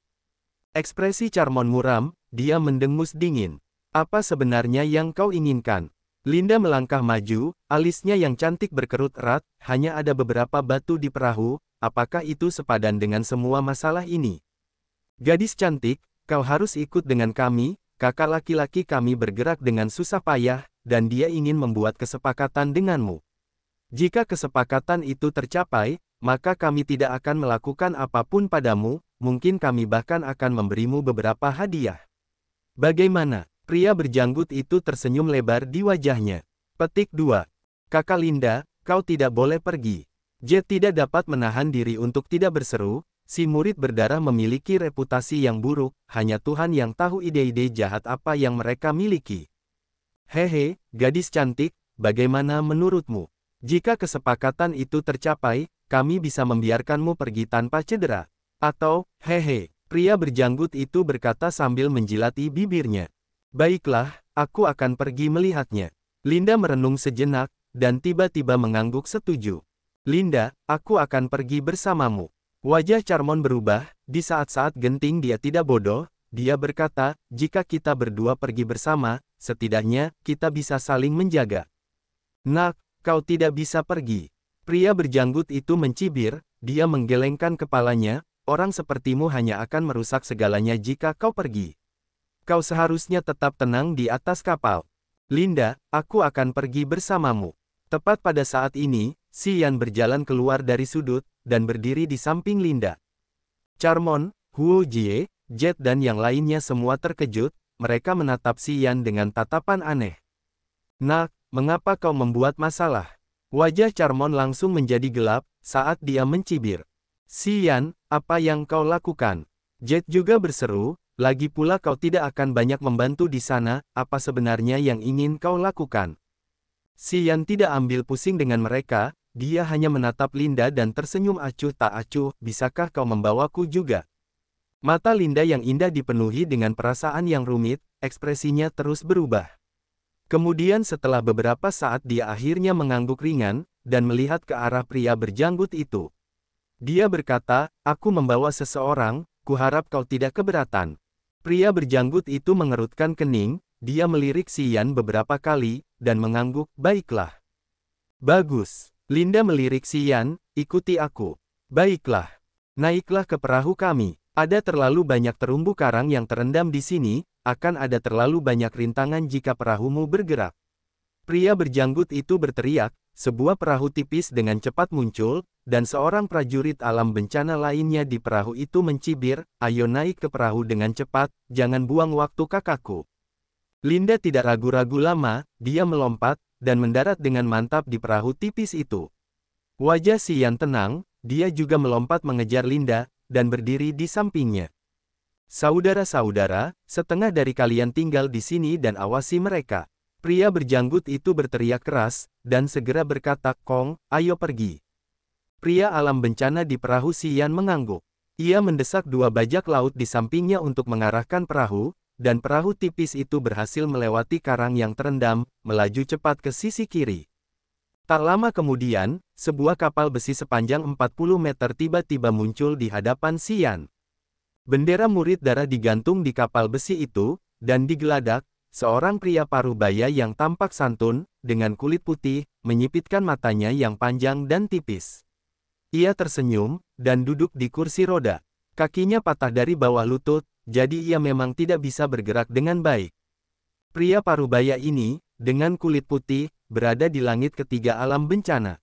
Ekspresi Charmon muram, dia mendengus dingin. "Apa sebenarnya yang kau inginkan?" Linda melangkah maju, alisnya yang cantik berkerut erat, "Hanya ada beberapa batu di perahu, apakah itu sepadan dengan semua masalah ini?" "Gadis cantik, kau harus ikut dengan kami, kakak laki-laki kami bergerak dengan susah payah, dan dia ingin membuat kesepakatan denganmu. Jika kesepakatan itu tercapai, maka kami tidak akan melakukan apapun padamu, mungkin kami bahkan akan memberimu beberapa hadiah." "Bagaimana?" Pria berjanggut itu tersenyum lebar di wajahnya. Petik 2. "Kakak Linda, kau tidak boleh pergi." Jet tidak dapat menahan diri untuk tidak berseru, si murid berdarah memiliki reputasi yang buruk, hanya Tuhan yang tahu ide-ide jahat apa yang mereka miliki. "Hehe, gadis cantik, bagaimana menurutmu? Jika kesepakatan itu tercapai, kami bisa membiarkanmu pergi tanpa cedera. Atau, hehe," pria berjanggut itu berkata sambil menjilati bibirnya. "Baiklah, aku akan pergi melihatnya." Linda merenung sejenak, dan tiba-tiba mengangguk setuju. "Linda, aku akan pergi bersamamu." Wajah Charmon berubah, di saat-saat genting dia tidak bodoh, dia berkata, "Jika kita berdua pergi bersama, setidaknya, kita bisa saling menjaga." "Nak, kau tidak bisa pergi." Pria berjanggut itu mencibir, dia menggelengkan kepalanya, "Orang sepertimu hanya akan merusak segalanya jika kau pergi. Kau seharusnya tetap tenang di atas kapal." "Linda, aku akan pergi bersamamu." Tepat pada saat ini, Xian berjalan keluar dari sudut, dan berdiri di samping Linda. Charmon, Huo Jie, Jet dan yang lainnya semua terkejut, mereka menatap Xian dengan tatapan aneh. "Nak, mengapa kau membuat masalah?" Wajah Charmon langsung menjadi gelap, saat dia mencibir. "Xian, apa yang kau lakukan?" Jet juga berseru, "Lagi pula kau tidak akan banyak membantu di sana, apa sebenarnya yang ingin kau lakukan?" Xian tidak ambil pusing dengan mereka, dia hanya menatap Linda dan tersenyum acuh tak acuh, "Bisakah kau membawaku juga?" Mata Linda yang indah dipenuhi dengan perasaan yang rumit, ekspresinya terus berubah. Kemudian setelah beberapa saat dia akhirnya mengangguk ringan, dan melihat ke arah pria berjanggut itu. Dia berkata, aku membawa seseorang, kuharap kau tidak keberatan. Pria berjanggut itu mengerutkan kening, dia melirik si Yan beberapa kali, dan mengangguk, baiklah. Bagus. Linda melirik si Yan, ikuti aku. Baiklah. Naiklah ke perahu kami. Ada terlalu banyak terumbu karang yang terendam di sini, akan ada terlalu banyak rintangan jika perahumu bergerak. Pria berjanggut itu berteriak, sebuah perahu tipis dengan cepat muncul, dan seorang prajurit alam bencana lainnya di perahu itu mencibir, ayo naik ke perahu dengan cepat, jangan buang waktu kakakku. Linda tidak ragu-ragu lama, dia melompat, dan mendarat dengan mantap di perahu tipis itu. Wajah si Yan tenang, dia juga melompat mengejar Linda, dan berdiri di sampingnya. Saudara-saudara, setengah dari kalian tinggal di sini dan awasi mereka. Pria berjanggut itu berteriak keras, dan segera berkata, Kong, ayo pergi. Pria alam bencana di perahu si Yan mengangguk. Ia mendesak dua bajak laut di sampingnya untuk mengarahkan perahu, dan perahu tipis itu berhasil melewati karang yang terendam, melaju cepat ke sisi kiri. Tak lama kemudian, sebuah kapal besi sepanjang 40 meter tiba-tiba muncul di hadapan si Yan. Bendera murid darah digantung di kapal besi itu, dan digeladak, seorang pria parubaya yang tampak santun, dengan kulit putih, menyipitkan matanya yang panjang dan tipis. Ia tersenyum, dan duduk di kursi roda. Kakinya patah dari bawah lutut, jadi ia memang tidak bisa bergerak dengan baik. Pria parubaya ini, dengan kulit putih, berada di langit ketiga alam bencana.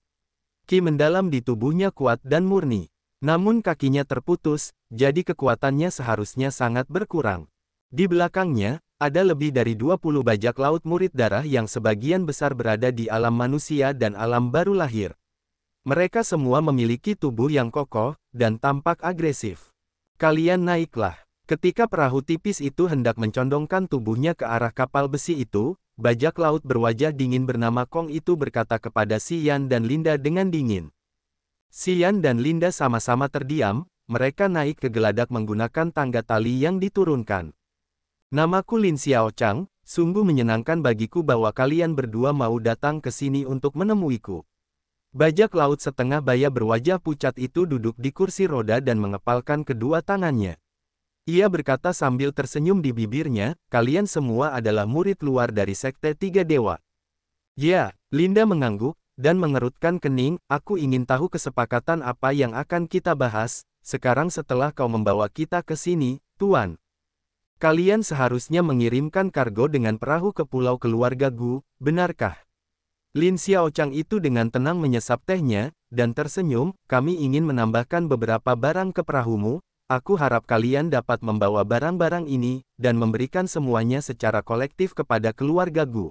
Ki mendalam di tubuhnya kuat dan murni. Namun kakinya terputus, jadi kekuatannya seharusnya sangat berkurang. Di belakangnya, ada lebih dari 20 bajak laut murid darah yang sebagian besar berada di alam manusia dan alam baru lahir. Mereka semua memiliki tubuh yang kokoh, dan tampak agresif. Kalian naiklah. Ketika perahu tipis itu hendak mencondongkan tubuhnya ke arah kapal besi itu, bajak laut berwajah dingin bernama Kong itu berkata kepada si Yan dan Linda dengan dingin. Si Yan dan Linda sama-sama terdiam, mereka naik ke geladak menggunakan tangga tali yang diturunkan. Namaku Lin Xiao Chang, sungguh menyenangkan bagiku bahwa kalian berdua mau datang ke sini untuk menemuiku. Bajak laut setengah baya berwajah pucat itu duduk di kursi roda dan mengepalkan kedua tangannya. Ia berkata sambil tersenyum di bibirnya, kalian semua adalah murid luar dari Sekte Tiga Dewa. Ya, Linda mengangguk, dan mengerutkan kening, aku ingin tahu kesepakatan apa yang akan kita bahas, sekarang setelah kau membawa kita ke sini, Tuan. Kalian seharusnya mengirimkan kargo dengan perahu ke pulau keluarga Gu, benarkah? Lin Xiaochang itu dengan tenang menyesap tehnya, dan tersenyum, kami ingin menambahkan beberapa barang ke perahumu, aku harap kalian dapat membawa barang-barang ini, dan memberikan semuanya secara kolektif kepada keluarga Gu.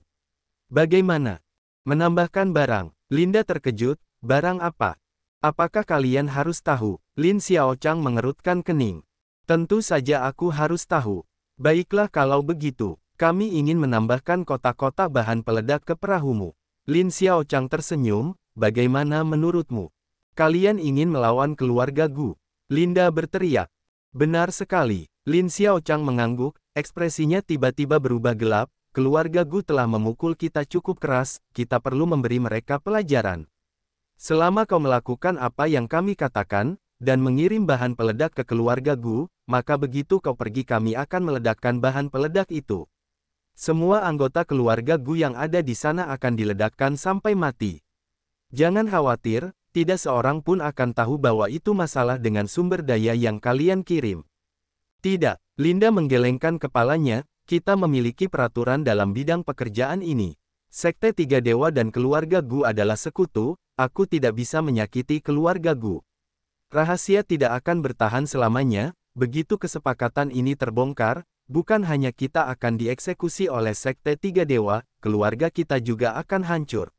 Bagaimana? Menambahkan barang. Linda terkejut, barang apa? Apakah kalian harus tahu? Lin Xiaochang mengerutkan kening. Tentu saja aku harus tahu. Baiklah kalau begitu, kami ingin menambahkan kotak-kotak bahan peledak ke perahumu. Lin Xiaochang tersenyum, bagaimana menurutmu? Kalian ingin melawan keluarga Gu? Linda berteriak. Benar sekali. Lin Xiaochang mengangguk, ekspresinya tiba-tiba berubah gelap. Keluarga Gu telah memukul kita cukup keras, kita perlu memberi mereka pelajaran. Selama kau melakukan apa yang kami katakan, dan mengirim bahan peledak ke keluarga Gu, maka begitu kau pergi kami akan meledakkan bahan peledak itu. Semua anggota keluarga Gu yang ada di sana akan diledakkan sampai mati. Jangan khawatir, tidak seorang pun akan tahu bahwa itu masalah dengan sumber daya yang kalian kirim. Tidak, Linda menggelengkan kepalanya. Kita memiliki peraturan dalam bidang pekerjaan ini. Sekte Tiga Dewa dan keluarga Gu adalah sekutu, aku tidak bisa menyakiti keluarga Gu. Rahasia tidak akan bertahan selamanya, begitu kesepakatan ini terbongkar, bukan hanya kita akan dieksekusi oleh Sekte Tiga Dewa, keluarga kita juga akan hancur.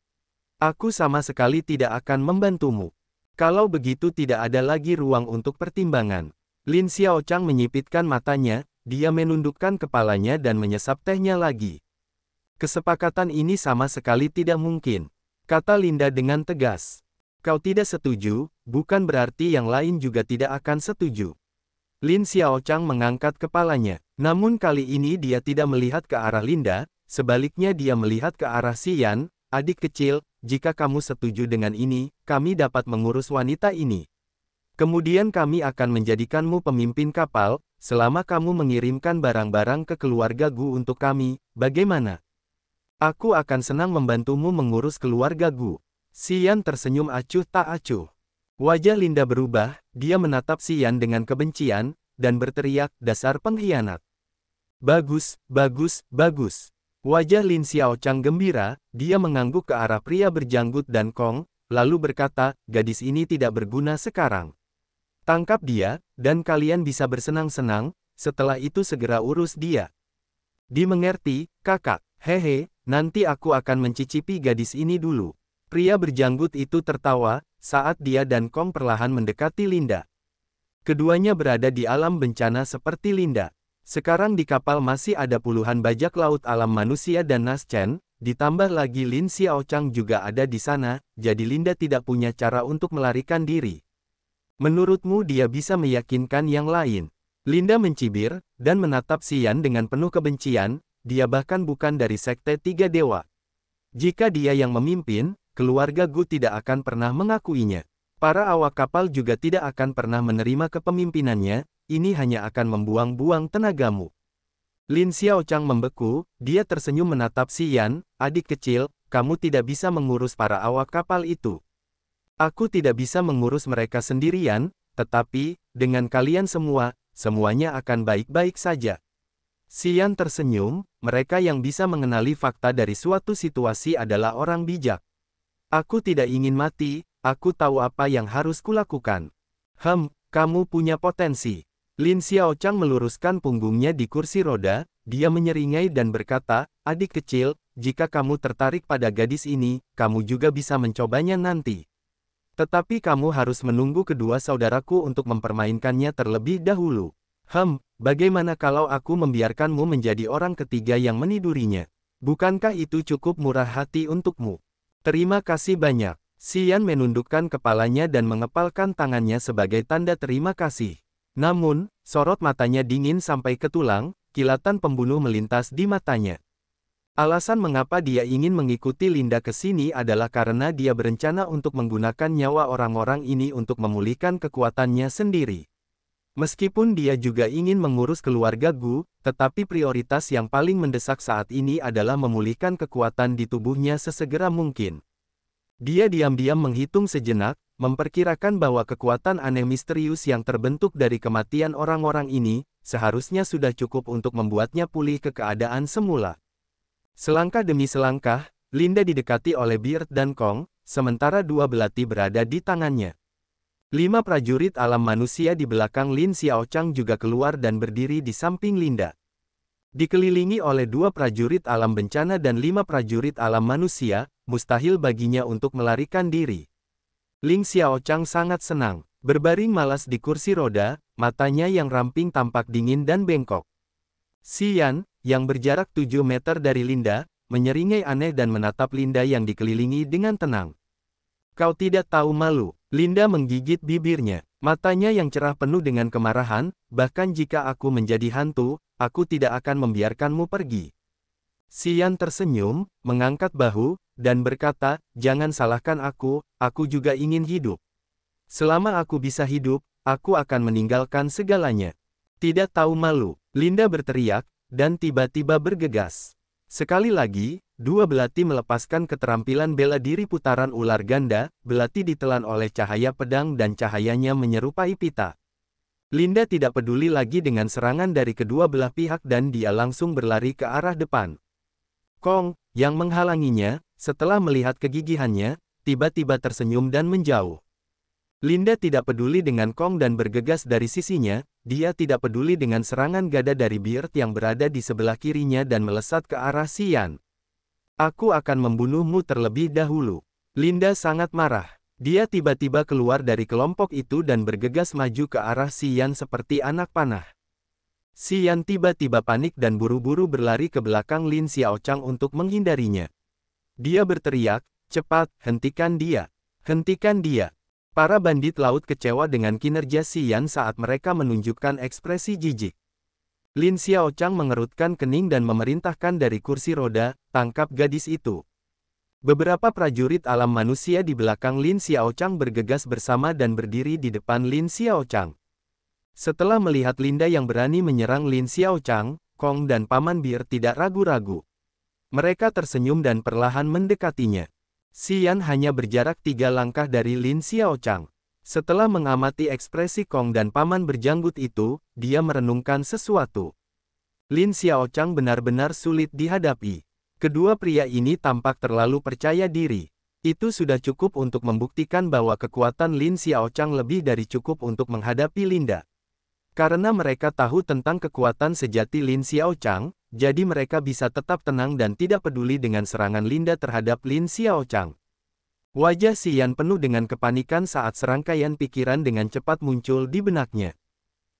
Aku sama sekali tidak akan membantumu. Kalau begitu tidak ada lagi ruang untuk pertimbangan. Lin Xiaochang menyipitkan matanya, dia menundukkan kepalanya dan menyesap tehnya lagi. Kesepakatan ini sama sekali tidak mungkin, kata Linda dengan tegas. Kau tidak setuju, bukan berarti yang lain juga tidak akan setuju. Lin Xiaochang mengangkat kepalanya, namun kali ini dia tidak melihat ke arah Linda, sebaliknya dia melihat ke arah Xian, adik kecil, jika kamu setuju dengan ini, kami dapat mengurus wanita ini. Kemudian kami akan menjadikanmu pemimpin kapal, selama kamu mengirimkan barang-barang ke keluarga Gu untuk kami, bagaimana? Aku akan senang membantumu mengurus keluarga Gu. Xian tersenyum acuh tak acuh. Wajah Linda berubah, dia menatap Xian dengan kebencian, dan berteriak, dasar pengkhianat. Bagus, bagus, bagus. Wajah Lin Xiaochang gembira, dia mengangguk ke arah pria berjanggut dan Kong, lalu berkata, gadis ini tidak berguna sekarang. Tangkap dia, dan kalian bisa bersenang-senang, setelah itu segera urus dia. Dimengerti, kakak, hehe, nanti aku akan mencicipi gadis ini dulu. Pria berjanggut itu tertawa, saat dia dan Kong perlahan mendekati Linda. Keduanya berada di alam bencana seperti Linda. Sekarang di kapal masih ada puluhan bajak laut alam manusia dan Naschen, ditambah lagi Lin Xiaochang juga ada di sana, jadi Linda tidak punya cara untuk melarikan diri. Menurutmu dia bisa meyakinkan yang lain? Linda mencibir, dan menatap Xian dengan penuh kebencian, dia bahkan bukan dari sekte tiga dewa. Jika dia yang memimpin, keluarga Gu tidak akan pernah mengakuinya. Para awak kapal juga tidak akan pernah menerima kepemimpinannya, ini hanya akan membuang-buang tenagamu. Lin Xiaochang membeku, dia tersenyum menatap Xian, adik kecil, kamu tidak bisa mengurus para awak kapal itu. Aku tidak bisa mengurus mereka sendirian, tetapi, dengan kalian semua, semuanya akan baik-baik saja. Xian tersenyum, mereka yang bisa mengenali fakta dari suatu situasi adalah orang bijak. Aku tidak ingin mati, aku tahu apa yang harus kulakukan. Kamu punya potensi. Lin Xiaochang meluruskan punggungnya di kursi roda, dia menyeringai dan berkata, adik kecil, jika kamu tertarik pada gadis ini, kamu juga bisa mencobanya nanti. Tetapi kamu harus menunggu kedua saudaraku untuk mempermainkannya terlebih dahulu. Bagaimana kalau aku membiarkanmu menjadi orang ketiga yang menidurinya? Bukankah itu cukup murah hati untukmu? Terima kasih banyak. Xian menundukkan kepalanya dan mengepalkan tangannya sebagai tanda terima kasih. Namun, sorot matanya dingin sampai ke tulang, kilatan pembunuh melintas di matanya. Alasan mengapa dia ingin mengikuti Linda ke sini adalah karena dia berencana untuk menggunakan nyawa orang-orang ini untuk memulihkan kekuatannya sendiri. Meskipun dia juga ingin mengurus keluarga Gu, tetapi prioritas yang paling mendesak saat ini adalah memulihkan kekuatan di tubuhnya sesegera mungkin. Dia diam-diam menghitung sejenak, memperkirakan bahwa kekuatan aneh misterius yang terbentuk dari kematian orang-orang ini, seharusnya sudah cukup untuk membuatnya pulih ke keadaan semula. Selangkah demi selangkah, Linda didekati oleh Beard dan Kong, sementara dua belati berada di tangannya. 5 prajurit alam manusia di belakang Lin Xiaochang juga keluar dan berdiri di samping Linda. Dikelilingi oleh 2 prajurit alam bencana dan 5 prajurit alam manusia, mustahil baginya untuk melarikan diri. Lin Xiaochang sangat senang. Berbaring malas di kursi roda, matanya yang ramping tampak dingin dan bengkok. Xian, yang berjarak 7 meter dari Linda, menyeringai aneh dan menatap Linda yang dikelilingi dengan tenang. Kau tidak tahu malu. Linda menggigit bibirnya. Matanya yang cerah penuh dengan kemarahan, bahkan jika aku menjadi hantu, aku tidak akan membiarkanmu pergi. Xian tersenyum, mengangkat bahu, dan berkata, jangan salahkan aku juga ingin hidup. Selama aku bisa hidup, aku akan meninggalkan segalanya. Tidak tahu malu, Linda berteriak, dan tiba-tiba bergegas. Sekali lagi, 2 belati melepaskan keterampilan bela diri putaran ular ganda, belati ditelan oleh cahaya pedang dan cahayanya menyerupai pita. Linda tidak peduli lagi dengan serangan dari kedua belah pihak dan dia langsung berlari ke arah depan. Kong, yang menghalanginya, setelah melihat kegigihannya, tiba-tiba tersenyum dan menjauh. Linda tidak peduli dengan Kong dan bergegas dari sisinya, dia tidak peduli dengan serangan gada dari Beard yang berada di sebelah kirinya dan melesat ke arah Xian. Aku akan membunuhmu terlebih dahulu. Linda sangat marah. Dia tiba-tiba keluar dari kelompok itu dan bergegas maju ke arah Xian seperti anak panah. Xian tiba-tiba panik dan buru-buru berlari ke belakang Lin Xiaochang untuk menghindarinya. Dia berteriak, cepat, hentikan dia. Hentikan dia. Para bandit laut kecewa dengan kinerja Xian saat mereka menunjukkan ekspresi jijik. Lin Xiaochang mengerutkan kening dan memerintahkan dari kursi roda, tangkap gadis itu. Beberapa prajurit alam manusia di belakang Lin Xiaochang bergegas bersama dan berdiri di depan Lin Xiaochang. Setelah melihat Linda yang berani menyerang Lin Xiaochang, Kong dan Paman Bir tidak ragu-ragu. Mereka tersenyum dan perlahan mendekatinya. Xian hanya berjarak 3 langkah dari Lin Xiaochang. Setelah mengamati ekspresi Kong dan Paman berjanggut itu, dia merenungkan sesuatu. Lin Xiaochang benar-benar sulit dihadapi. Kedua pria ini tampak terlalu percaya diri. Itu sudah cukup untuk membuktikan bahwa kekuatan Lin Xiaochang lebih dari cukup untuk menghadapi Linda. Karena mereka tahu tentang kekuatan sejati Lin Xiaochang, jadi mereka bisa tetap tenang dan tidak peduli dengan serangan Linda terhadap Lin Xiaochang. Wajah Xian penuh dengan kepanikan saat serangkaian pikiran dengan cepat muncul di benaknya.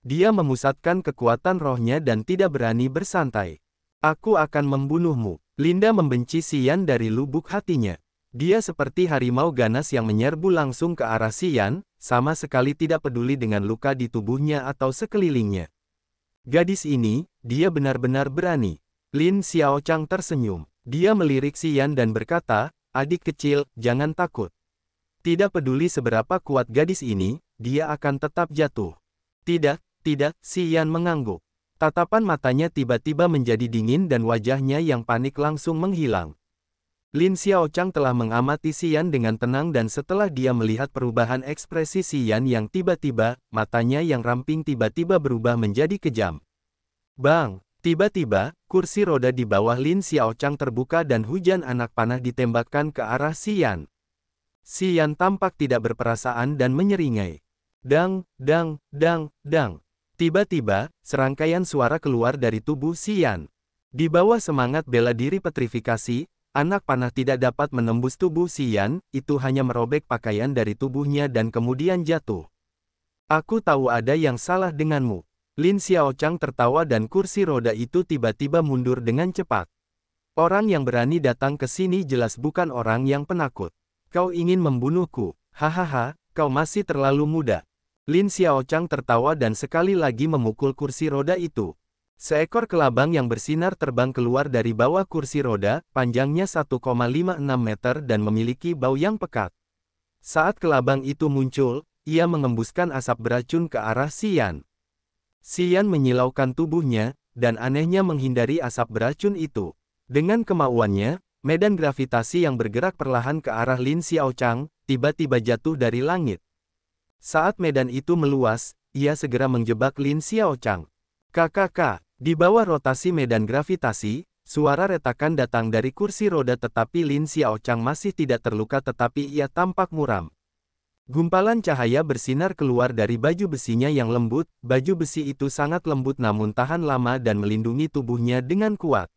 Dia memusatkan kekuatan rohnya dan tidak berani bersantai. Aku akan membunuhmu. Linda membenci Xian dari lubuk hatinya. Dia seperti harimau ganas yang menyerbu langsung ke arah Xian, sama sekali tidak peduli dengan luka di tubuhnya atau sekelilingnya. Gadis ini, dia benar-benar berani. Lin Xiaochang tersenyum. Dia melirik Xian dan berkata, "Adik kecil, jangan takut. Tidak peduli seberapa kuat gadis ini, dia akan tetap jatuh." "Tidak, tidak," Xian mengangguk. Tatapan matanya tiba-tiba menjadi dingin dan wajahnya yang panik langsung menghilang. Lin Xiaochang telah mengamati Xian dengan tenang dan setelah dia melihat perubahan ekspresi Xian yang tiba-tiba, matanya yang ramping tiba-tiba berubah menjadi kejam. Bang! Tiba-tiba, kursi roda di bawah Lin Xiaochang terbuka dan hujan anak panah ditembakkan ke arah Xian. Xian tampak tidak berperasaan dan menyeringai. Dang, dang, dang, dang. Tiba-tiba, serangkaian suara keluar dari tubuh Xian. Di bawah semangat bela diri petrifikasi, anak panah tidak dapat menembus tubuh Xian, itu hanya merobek pakaian dari tubuhnya dan kemudian jatuh. Aku tahu ada yang salah denganmu. Lin Xiaochang tertawa dan kursi roda itu tiba-tiba mundur dengan cepat. Orang yang berani datang ke sini jelas bukan orang yang penakut. Kau ingin membunuhku, hahaha, kau masih terlalu muda. Lin Xiaochang tertawa dan sekali lagi memukul kursi roda itu. Seekor kelabang yang bersinar terbang keluar dari bawah kursi roda, panjangnya 1,56 meter dan memiliki bau yang pekat. Saat kelabang itu muncul, ia mengembuskan asap beracun ke arah Xian. Xian menyilaukan tubuhnya, dan anehnya menghindari asap beracun itu. Dengan kemauannya, medan gravitasi yang bergerak perlahan ke arah Lin Xiaochang, tiba-tiba jatuh dari langit. Saat medan itu meluas, ia segera menjebak Lin Xiaochang. KKK, di bawah rotasi medan gravitasi, suara retakan datang dari kursi roda tetapi Lin Xiaochang masih tidak terluka tetapi ia tampak muram. Gumpalan cahaya bersinar keluar dari baju besinya yang lembut, baju besi itu sangat lembut namun tahan lama dan melindungi tubuhnya dengan kuat.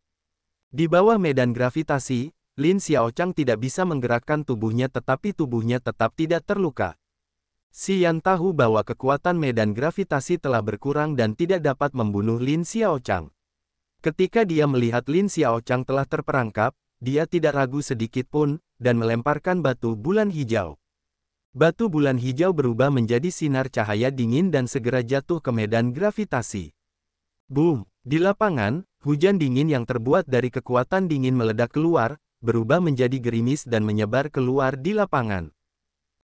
Di bawah medan gravitasi, Lin Xiaochang tidak bisa menggerakkan tubuhnya tetapi tubuhnya tetap tidak terluka. Xian tahu bahwa kekuatan medan gravitasi telah berkurang dan tidak dapat membunuh Lin Xiaochang. Ketika dia melihat Lin Xiaochang telah terperangkap, dia tidak ragu sedikit pun, dan melemparkan batu bulan hijau. Batu bulan hijau berubah menjadi sinar cahaya dingin dan segera jatuh ke medan gravitasi. Boom! Di lapangan, hujan dingin yang terbuat dari kekuatan dingin meledak keluar, berubah menjadi gerimis dan menyebar keluar di lapangan.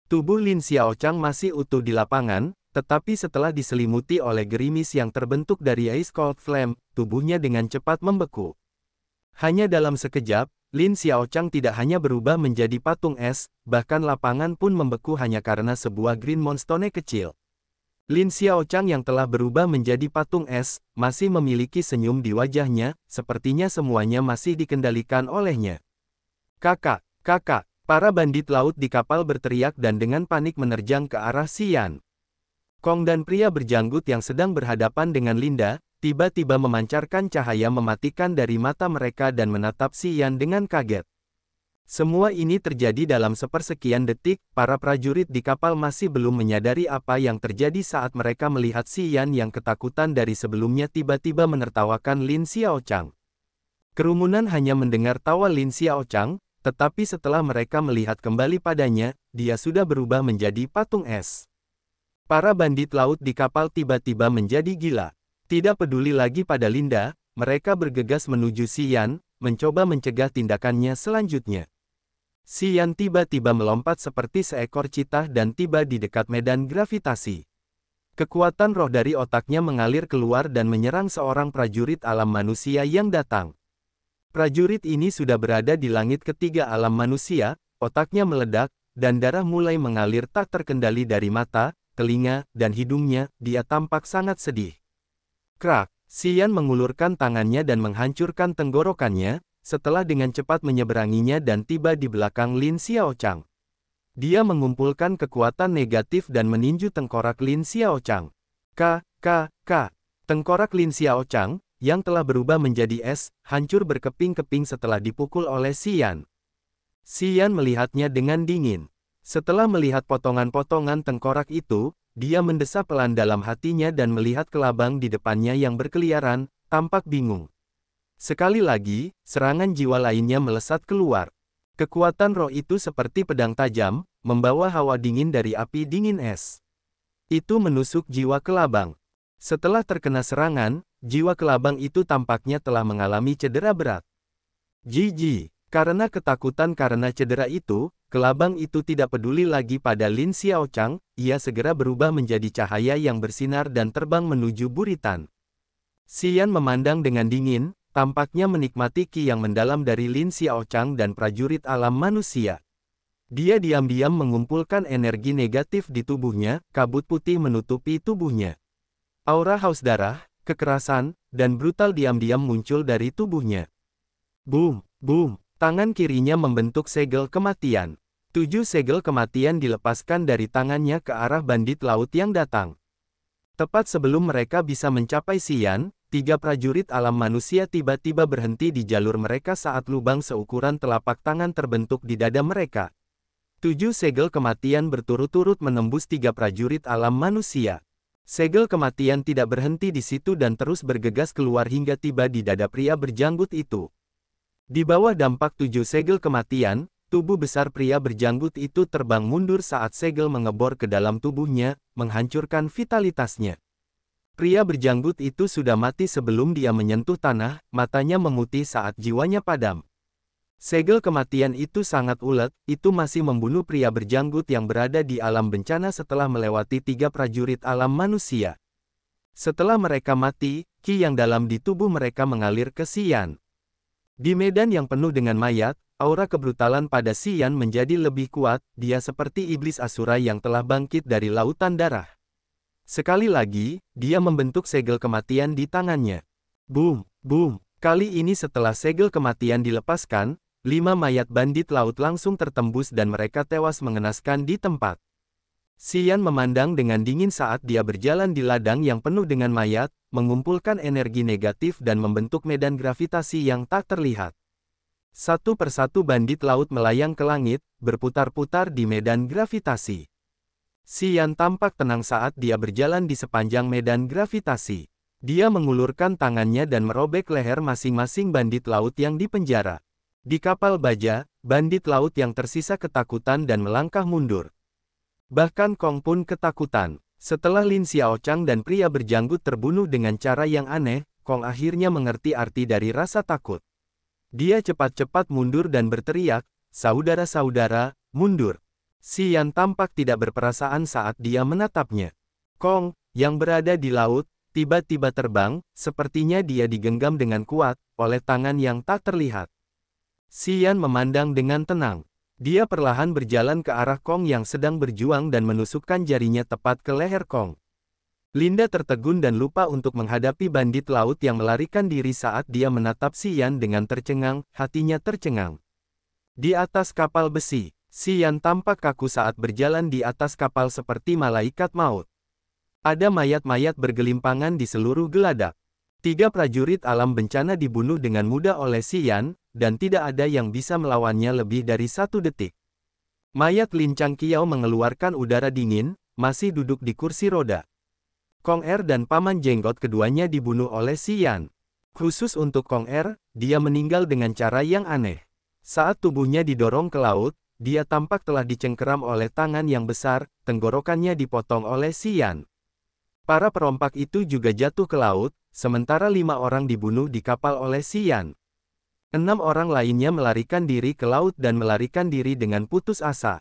Tubuh Lin Xiaochang masih utuh di lapangan, tetapi setelah diselimuti oleh gerimis yang terbentuk dari Ice Cold Flame, tubuhnya dengan cepat membeku. Hanya dalam sekejap, Lin Xiaochang tidak hanya berubah menjadi patung es, bahkan lapangan pun membeku hanya karena sebuah Green Moonstone kecil. Lin Xiaochang yang telah berubah menjadi patung es, masih memiliki senyum di wajahnya, sepertinya semuanya masih dikendalikan olehnya. Kakak, kakak, para bandit laut di kapal berteriak dan dengan panik menerjang ke arah Xian. Kong dan pria berjanggut yang sedang berhadapan dengan Linda, tiba-tiba memancarkan cahaya mematikan dari mata mereka dan menatap Xian dengan kaget. Semua ini terjadi dalam sepersekian detik, para prajurit di kapal masih belum menyadari apa yang terjadi saat mereka melihat Xian yang ketakutan dari sebelumnya tiba-tiba menertawakan Lin Xiaochang. Kerumunan hanya mendengar tawa Lin Xiaochang, tetapi setelah mereka melihat kembali padanya, dia sudah berubah menjadi patung es. Para bandit laut di kapal tiba-tiba menjadi gila. Tidak peduli lagi pada Linda, mereka bergegas menuju Xian, mencoba mencegah tindakannya selanjutnya. Xian tiba-tiba melompat seperti seekor citah dan tiba di dekat medan gravitasi. Kekuatan roh dari otaknya mengalir keluar dan menyerang seorang prajurit alam manusia yang datang. Prajurit ini sudah berada di langit ketiga alam manusia, otaknya meledak, dan darah mulai mengalir tak terkendali dari mata, telinga, dan hidungnya. Dia tampak sangat sedih. Krak, Xian mengulurkan tangannya dan menghancurkan tenggorokannya, setelah dengan cepat menyeberanginya dan tiba di belakang Lin Xiaochang. Dia mengumpulkan kekuatan negatif dan meninju tengkorak Lin Xiaochang. Tengkorak Lin Xiaochang, yang telah berubah menjadi es, hancur berkeping-keping setelah dipukul oleh Xian. Xian melihatnya dengan dingin. Setelah melihat potongan-potongan tengkorak itu, dia mendesah pelan dalam hatinya dan melihat kelabang di depannya yang berkeliaran, tampak bingung. Sekali lagi, serangan jiwa lainnya melesat keluar. Kekuatan roh itu seperti pedang tajam, membawa hawa dingin dari api dingin es. Itu menusuk jiwa kelabang. Setelah terkena serangan, jiwa kelabang itu tampaknya telah mengalami cedera berat. Jiji, karena ketakutan karena cedera itu, kelabang itu tidak peduli lagi pada Lin Xiaochang, ia segera berubah menjadi cahaya yang bersinar dan terbang menuju buritan. Xian memandang dengan dingin, tampaknya menikmati ki yang mendalam dari Lin Xiaochang dan prajurit alam manusia. Dia diam-diam mengumpulkan energi negatif di tubuhnya, kabut putih menutupi tubuhnya. Aura haus darah, kekerasan, dan brutal diam-diam muncul dari tubuhnya. Boom, boom, tangan kirinya membentuk segel kematian. 7 segel kematian dilepaskan dari tangannya ke arah bandit laut yang datang. Tepat sebelum mereka bisa mencapai Xian, 3 prajurit alam manusia tiba-tiba berhenti di jalur mereka saat lubang seukuran telapak tangan terbentuk di dada mereka. 7 segel kematian berturut-turut menembus 3 prajurit alam manusia. Segel kematian tidak berhenti di situ dan terus bergegas keluar hingga tiba di dada pria berjanggut itu. Di bawah dampak 7 segel kematian, tubuh besar pria berjanggut itu terbang mundur saat segel mengebor ke dalam tubuhnya, menghancurkan vitalitasnya. Pria berjanggut itu sudah mati sebelum dia menyentuh tanah, matanya memutih saat jiwanya padam. Segel kematian itu sangat ulet, itu masih membunuh pria berjanggut yang berada di alam bencana setelah melewati 3 prajurit alam manusia. Setelah mereka mati, ki yang dalam di tubuh mereka mengalir ke Xian. Di medan yang penuh dengan mayat, aura kebrutalan pada Xian menjadi lebih kuat, dia seperti iblis Asura yang telah bangkit dari lautan darah. Sekali lagi, dia membentuk segel kematian di tangannya. Boom, boom. Kali ini setelah segel kematian dilepaskan, 5 mayat bandit laut langsung tertembus dan mereka tewas mengenaskan di tempat. Xian memandang dengan dingin saat dia berjalan di ladang yang penuh dengan mayat, mengumpulkan energi negatif dan membentuk medan gravitasi yang tak terlihat. Satu persatu bandit laut melayang ke langit, berputar-putar di medan gravitasi. Xian tampak tenang saat dia berjalan di sepanjang medan gravitasi. Dia mengulurkan tangannya dan merobek leher masing-masing bandit laut yang dipenjara. Di kapal baja, bandit laut yang tersisa ketakutan dan melangkah mundur. Bahkan Kong pun ketakutan. Setelah Lin Xiaochang dan pria berjanggut terbunuh dengan cara yang aneh, Kong akhirnya mengerti arti dari rasa takut. Dia cepat-cepat mundur dan berteriak, "Saudara-saudara, mundur!" Xian tampak tidak berperasaan saat dia menatapnya. Kong, yang berada di laut, tiba-tiba terbang, sepertinya dia digenggam dengan kuat, oleh tangan yang tak terlihat. Xian memandang dengan tenang. Dia perlahan berjalan ke arah Kong yang sedang berjuang dan menusukkan jarinya tepat ke leher Kong. Linda tertegun dan lupa untuk menghadapi bandit laut yang melarikan diri saat dia menatap Xian dengan tercengang, hatinya tercengang. Di atas kapal besi, Xian tampak kaku saat berjalan di atas kapal seperti malaikat maut. Ada mayat-mayat bergelimpangan di seluruh geladak. 3 prajurit alam bencana dibunuh dengan mudah oleh Xian, dan tidak ada yang bisa melawannya lebih dari 1 detik. Mayat Lin Changqiao mengeluarkan udara dingin, masih duduk di kursi roda. Kong Er dan Paman Jenggot keduanya dibunuh oleh Xian. Khusus untuk Kong Er, dia meninggal dengan cara yang aneh. Saat tubuhnya didorong ke laut, dia tampak telah dicengkeram oleh tangan yang besar, tenggorokannya dipotong oleh Xian. Para perompak itu juga jatuh ke laut, sementara 5 orang dibunuh di kapal oleh Xian. 6 orang lainnya melarikan diri ke laut dan melarikan diri dengan putus asa.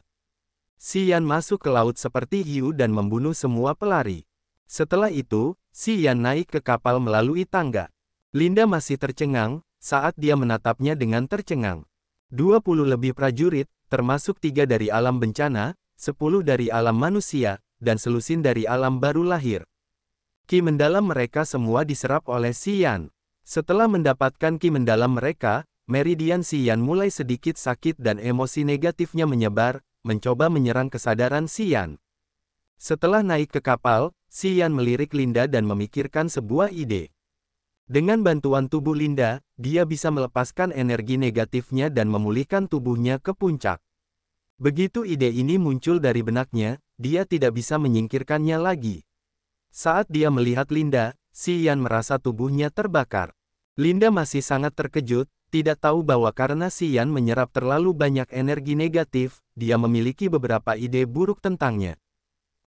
Xian masuk ke laut seperti hiu dan membunuh semua pelari. Setelah itu, Xian naik ke kapal melalui tangga. Linda masih tercengang, saat dia menatapnya dengan tercengang. 20 lebih prajurit, termasuk 3 dari alam bencana, 10 dari alam manusia, dan selusin dari alam baru lahir. Ki mendalam mereka semua diserap oleh Xian. Setelah mendapatkan ki mendalam mereka, meridian Xian mulai sedikit sakit dan emosi negatifnya menyebar, mencoba menyerang kesadaran Xian. Setelah naik ke kapal, Xian melirik Linda dan memikirkan sebuah ide. Dengan bantuan tubuh Linda, dia bisa melepaskan energi negatifnya dan memulihkan tubuhnya ke puncak. Begitu ide ini muncul dari benaknya, dia tidak bisa menyingkirkannya lagi. Saat dia melihat Linda, Xian merasa tubuhnya terbakar. Linda masih sangat terkejut, tidak tahu bahwa karena Xian menyerap terlalu banyak energi negatif, dia memiliki beberapa ide buruk tentangnya.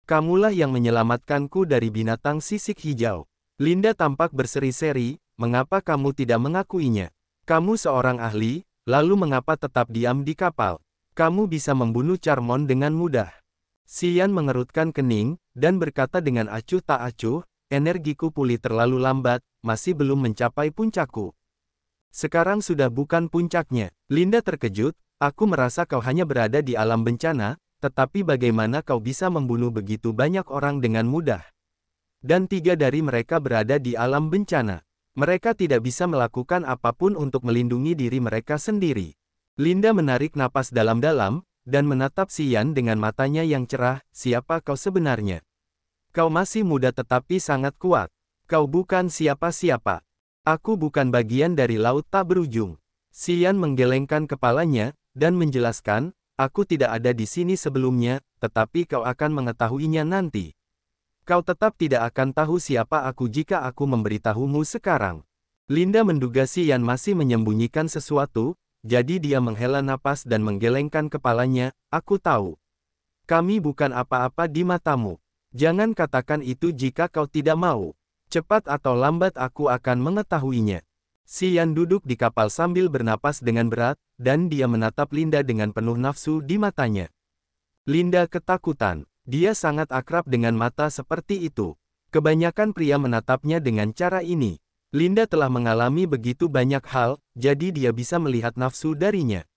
Kamulah yang menyelamatkanku dari binatang sisik hijau. Linda tampak berseri-seri, mengapa kamu tidak mengakuinya? Kamu seorang ahli, lalu mengapa tetap diam di kapal? Kamu bisa membunuh Charmon dengan mudah. Xian mengerutkan kening, dan berkata dengan acuh tak acuh, energiku pulih terlalu lambat, masih belum mencapai puncakku. Sekarang sudah bukan puncaknya. Linda terkejut, aku merasa kau hanya berada di alam bencana, tetapi bagaimana kau bisa membunuh begitu banyak orang dengan mudah? Dan 3 dari mereka berada di alam bencana. Mereka tidak bisa melakukan apapun untuk melindungi diri mereka sendiri. Linda menarik napas dalam-dalam, dan menatap Xian dengan matanya yang cerah, siapa kau sebenarnya? Kau masih muda tetapi sangat kuat. Kau bukan siapa-siapa. Aku bukan bagian dari laut tak berujung. Xian menggelengkan kepalanya, dan menjelaskan, aku tidak ada di sini sebelumnya, tetapi kau akan mengetahuinya nanti. Kau tetap tidak akan tahu siapa aku jika aku memberitahumu sekarang. Linda menduga Xian masih menyembunyikan sesuatu, jadi dia menghela napas dan menggelengkan kepalanya, aku tahu. Kami bukan apa-apa di matamu. Jangan katakan itu jika kau tidak mau. Cepat atau lambat aku akan mengetahuinya. Xian duduk di kapal sambil bernapas dengan berat, dan dia menatap Linda dengan penuh nafsu di matanya. Linda ketakutan. Dia sangat akrab dengan mata seperti itu. Kebanyakan pria menatapnya dengan cara ini. Linda telah mengalami begitu banyak hal, jadi dia bisa melihat nafsu darinya.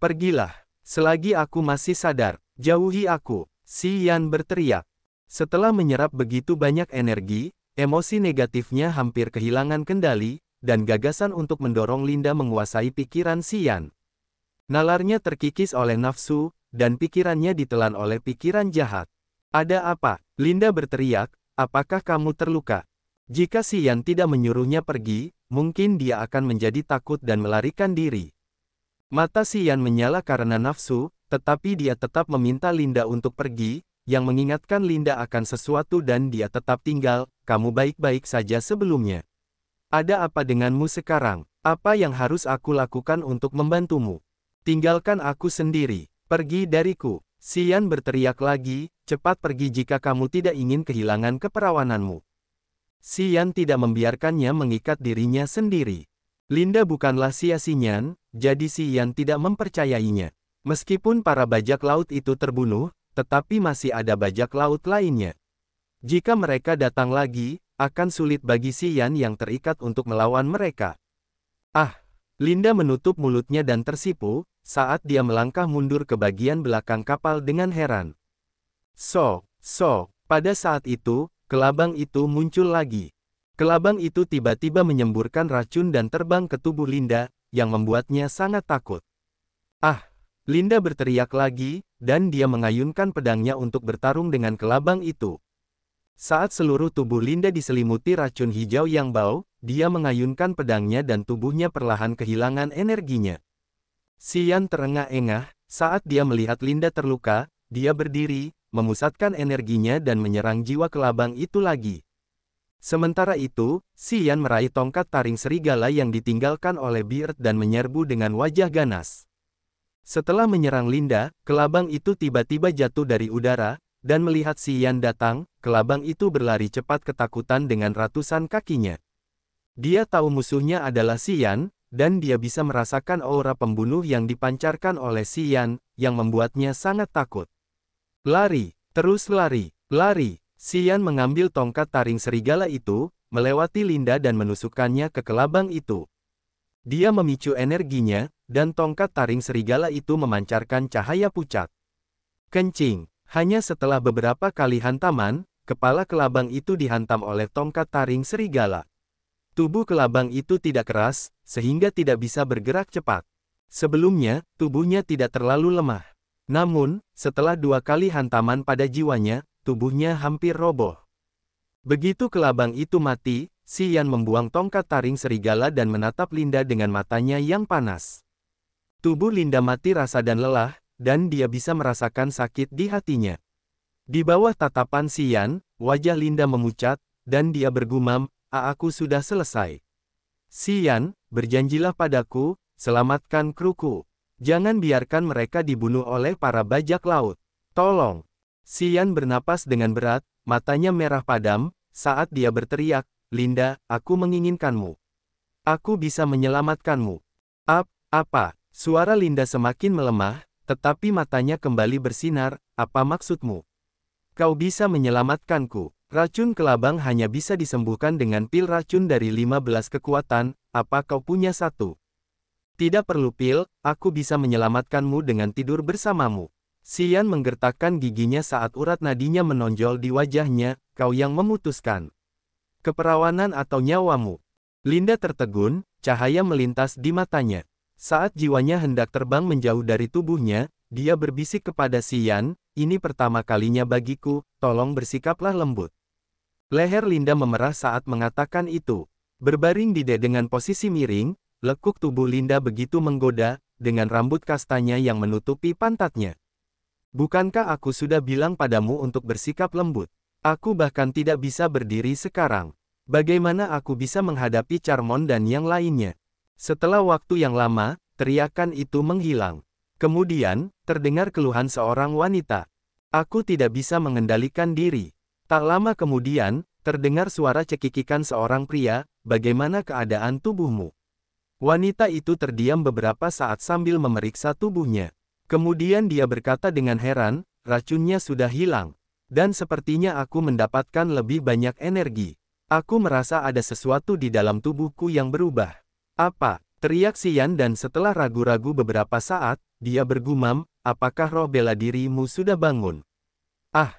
Pergilah. Selagi aku masih sadar, jauhi aku. Xian berteriak. Setelah menyerap begitu banyak energi, emosi negatifnya hampir kehilangan kendali, dan gagasan untuk mendorong Linda menguasai pikiran Xian. Nalarnya terkikis oleh nafsu, dan pikirannya ditelan oleh pikiran jahat. Ada apa? Linda berteriak, apakah kamu terluka? Jika Xian tidak menyuruhnya pergi, mungkin dia akan menjadi takut dan melarikan diri. Mata Xian menyala karena nafsu, tetapi dia tetap meminta Linda untuk pergi, yang mengingatkan Linda akan sesuatu dan dia tetap tinggal, kamu baik-baik saja sebelumnya. Ada apa denganmu sekarang? Apa yang harus aku lakukan untuk membantumu? Tinggalkan aku sendiri. Pergi dariku. Xian berteriak lagi, cepat pergi jika kamu tidak ingin kehilangan keperawananmu. Xian tidak membiarkannya mengikat dirinya sendiri. Linda bukanlah sia-sian, jadi Xian tidak mempercayainya. Meskipun para bajak laut itu terbunuh, tetapi masih ada bajak laut lainnya. Jika mereka datang lagi, akan sulit bagi Xian yang terikat untuk melawan mereka. Ah! Linda menutup mulutnya dan tersipu, saat dia melangkah mundur ke bagian belakang kapal dengan heran. Pada saat itu, kelabang itu muncul lagi. Kelabang itu tiba-tiba menyemburkan racun dan terbang ke tubuh Linda, yang membuatnya sangat takut. Ah! Linda berteriak lagi, dan dia mengayunkan pedangnya untuk bertarung dengan kelabang itu. Saat seluruh tubuh Linda diselimuti racun hijau yang bau, dia mengayunkan pedangnya dan tubuhnya perlahan kehilangan energinya. Xian terengah-engah, saat dia melihat Linda terluka, dia berdiri, memusatkan energinya dan menyerang jiwa kelabang itu lagi. Sementara itu, Xian meraih tongkat taring serigala yang ditinggalkan oleh Beard dan menyerbu dengan wajah ganas. Setelah menyerang Linda, kelabang itu tiba-tiba jatuh dari udara, dan melihat Xian datang, kelabang itu berlari cepat ketakutan dengan ratusan kakinya. Dia tahu musuhnya adalah Xian, dan dia bisa merasakan aura pembunuh yang dipancarkan oleh Xian, yang membuatnya sangat takut. Lari, terus lari, lari. Xian mengambil tongkat taring serigala itu, melewati Linda dan menusukkannya ke kelabang itu. Dia memicu energinya, dan tongkat taring serigala itu memancarkan cahaya pucat. Kencing. Hanya setelah beberapa kali hantaman, kepala kelabang itu dihantam oleh tongkat taring serigala. Tubuh kelabang itu tidak keras, sehingga tidak bisa bergerak cepat. Sebelumnya, tubuhnya tidak terlalu lemah. Namun, setelah 2 kali hantaman pada jiwanya, tubuhnya hampir roboh. Begitu kelabang itu mati, Xian membuang tongkat taring serigala dan menatap Linda dengan matanya yang panas. Tubuh Linda mati rasa dan lelah, dan dia bisa merasakan sakit di hatinya. Di bawah tatapan Xian, wajah Linda memucat, dan dia bergumam, aku sudah selesai. Xian, berjanjilah padaku, selamatkan kruku. Jangan biarkan mereka dibunuh oleh para bajak laut. Tolong. Xian bernapas dengan berat, matanya merah padam, saat dia berteriak, Linda, aku menginginkanmu. Aku bisa menyelamatkanmu. Apa? Suara Linda semakin melemah, tetapi matanya kembali bersinar, apa maksudmu? Kau bisa menyelamatkanku. Racun kelabang hanya bisa disembuhkan dengan pil racun dari 15 kekuatan, apa kau punya satu? Tidak perlu pil, aku bisa menyelamatkanmu dengan tidur bersamamu. Xian menggertakkan giginya saat urat nadinya menonjol di wajahnya, kau yang memutuskan. Keperawanan atau nyawamu? Linda tertegun, cahaya melintas di matanya. Saat jiwanya hendak terbang menjauh dari tubuhnya, dia berbisik kepada Xian, ini pertama kalinya bagiku, tolong bersikaplah lembut. Leher Linda memerah saat mengatakan itu. Berbaring di dengan posisi miring, lekuk tubuh Linda begitu menggoda, dengan rambut kastanya yang menutupi pantatnya. Bukankah aku sudah bilang padamu untuk bersikap lembut? Aku bahkan tidak bisa berdiri sekarang. Bagaimana aku bisa menghadapi Charmon dan yang lainnya? Setelah waktu yang lama, teriakan itu menghilang. Kemudian, terdengar keluhan seorang wanita. Aku tidak bisa mengendalikan diri. Tak lama kemudian, terdengar suara cekikikan seorang pria, bagaimana keadaan tubuhmu? Wanita itu terdiam beberapa saat sambil memeriksa tubuhnya. Kemudian dia berkata dengan heran, racunnya sudah hilang. Dan sepertinya aku mendapatkan lebih banyak energi. Aku merasa ada sesuatu di dalam tubuhku yang berubah. Apa? Teriak Xian dan setelah ragu-ragu beberapa saat, dia bergumam, apakah roh bela dirimu sudah bangun? Ah,